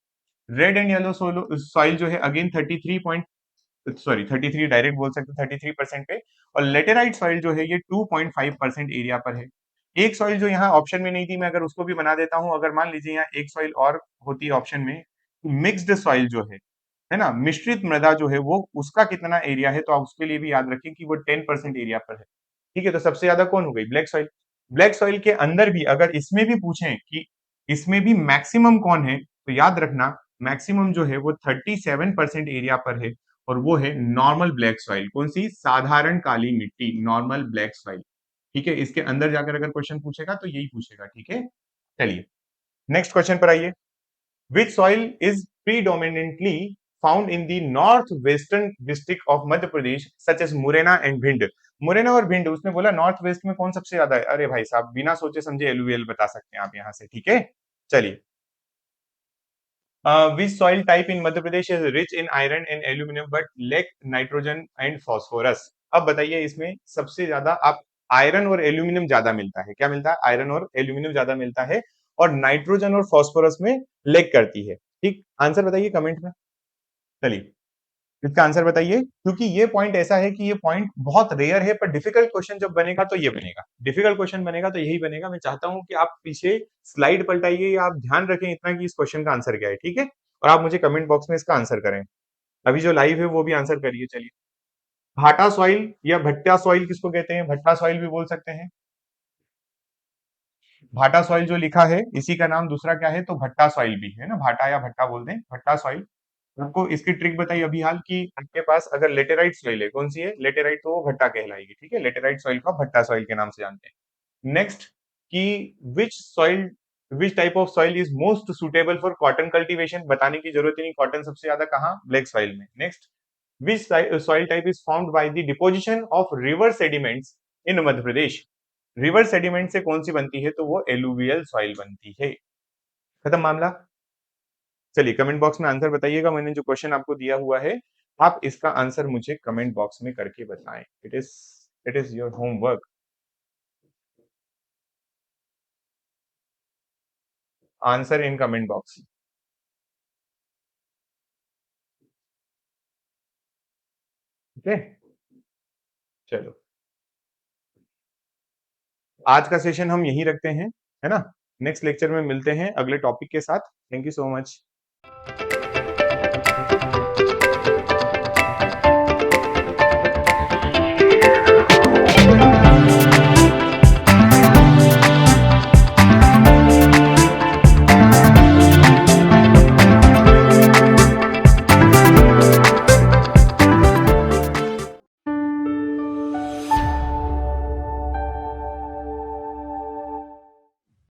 Red and yellow soil जो है अगेन 33 डायरेक्ट बोल सकते हैं 33% पे, और लेटेराइट सॉइल जो है ये 2.5% एरिया पर है। एक सॉइल जो यहाँ ऑप्शन में नहीं थी, मैं अगर उसको भी बना देता हूँ, अगर मान लीजिए यहाँ एक सॉइल और होती है ऑप्शन में, मिक्स्ड सॉइल जो है ना, मिश्रित मृदा जो है, वो उसका कितना एरिया है, तो आप उसके लिए भी याद रखें कि वो 10% एरिया पर है। ठीक है, तो सबसे ज्यादा कौन हो गई, ब्लैक सॉइल। ब्लैक सॉइल के अंदर भी अगर इसमें भी पूछें कि इसमें भी मैक्सिमम कौन है, तो याद रखना मैक्सिमम जो है वो 37% एरिया पर है, और वो है नॉर्मल ब्लैक सॉइल। कौन सी, साधारण काली मिट्टी, नॉर्मल ब्लैक सॉइल। ठीक है, इसके अंदर जाकर अगर क्वेश्चन पूछेगा तो यही पूछेगा, ठीक है। चलिए नेक्स्ट क्वेश्चन पर आइए। Which soil is predominantly found in the north western district of Madhya Pradesh such as Morena and Bhind. Morena और भिंड, उसने बोला नॉर्थ वेस्ट में कौन सबसे ज्यादा है, अरे भाई साहब बिना सोचे समझे एलुवियल बता सकते हैं आप यहाँ से, ठीक है। चलिए, which soil type in Madhya Pradesh is rich in iron and aluminum but lack nitrogen and phosphorus। अब बताइए इसमें सबसे ज्यादा आप, आयरन और एल्यूमिनियम ज्यादा मिलता है, क्या मिलता है, आयरन और एल्यूमिनियम ज्यादा मिलता है, और नाइट्रोजन और फास्फोरस में लेक करती है। ठीक, आंसर बताइए कमेंट में। चलिए इसका आंसर बताइए, क्योंकि ये पॉइंट ऐसा है कि ये पॉइंट बहुत रेयर है, पर डिफिकल्ट क्वेश्चन जब बनेगा तो ये बनेगा, डिफिकल्ट क्वेश्चन बनेगा तो यही बनेगा। मैं चाहता हूं कि आप पीछे स्लाइड पलटाइए, या आप ध्यान रखें इतना कि इस क्वेश्चन का आंसर क्या है, ठीक है, और आप मुझे कमेंट बॉक्स में इसका आंसर करें। अभी जो लाइव है वो भी आंसर करिए। चलिए, भाटा सॉइल या भट्टा सॉइल किसको कहते हैं, भट्टा सॉइल भी बोल सकते हैं। भाटा सॉइल जो लिखा है इसी का नाम दूसरा क्या है, तो भट्टा सॉइल भी है ना, भाटा या भट्टा बोल दें, भट्टा सॉइल। आपको इसकी ट्रिक बताई अभी हाल की, आपके पास अगर लेटेराइट सॉइल है, कौन सी है, लेटेराइट, तो वो भट्टा कहलाएगी, ठीक है, लेटेराइट सॉइल को भट्टा सॉइल के नाम से जानते हैं। नेक्स्ट कि which type of soil is most suitable for cotton cultivation, बताने की जरूरत ही नहीं, कॉटन सबसे ज्यादा कहाँ, ब्लैक सॉइल में। Next, which soil type is formed by the deposition of river sediments in Madhya Pradesh. River sediment से कौन सी बनती है, तो वो एलुवियल सॉइल बनती है। खत्म मामला। चलिए कमेंट बॉक्स में आंसर बताइएगा, मैंने जो क्वेश्चन आपको दिया हुआ है आप इसका आंसर मुझे कमेंट बॉक्स में करके बताएं। It is your homework. Answer in comment box. Okay, चलो आज का सेशन हम यहीं रखते हैं, है ना। नेक्स्ट लेक्चर में मिलते हैं अगले टॉपिक के साथ। Thank you so much.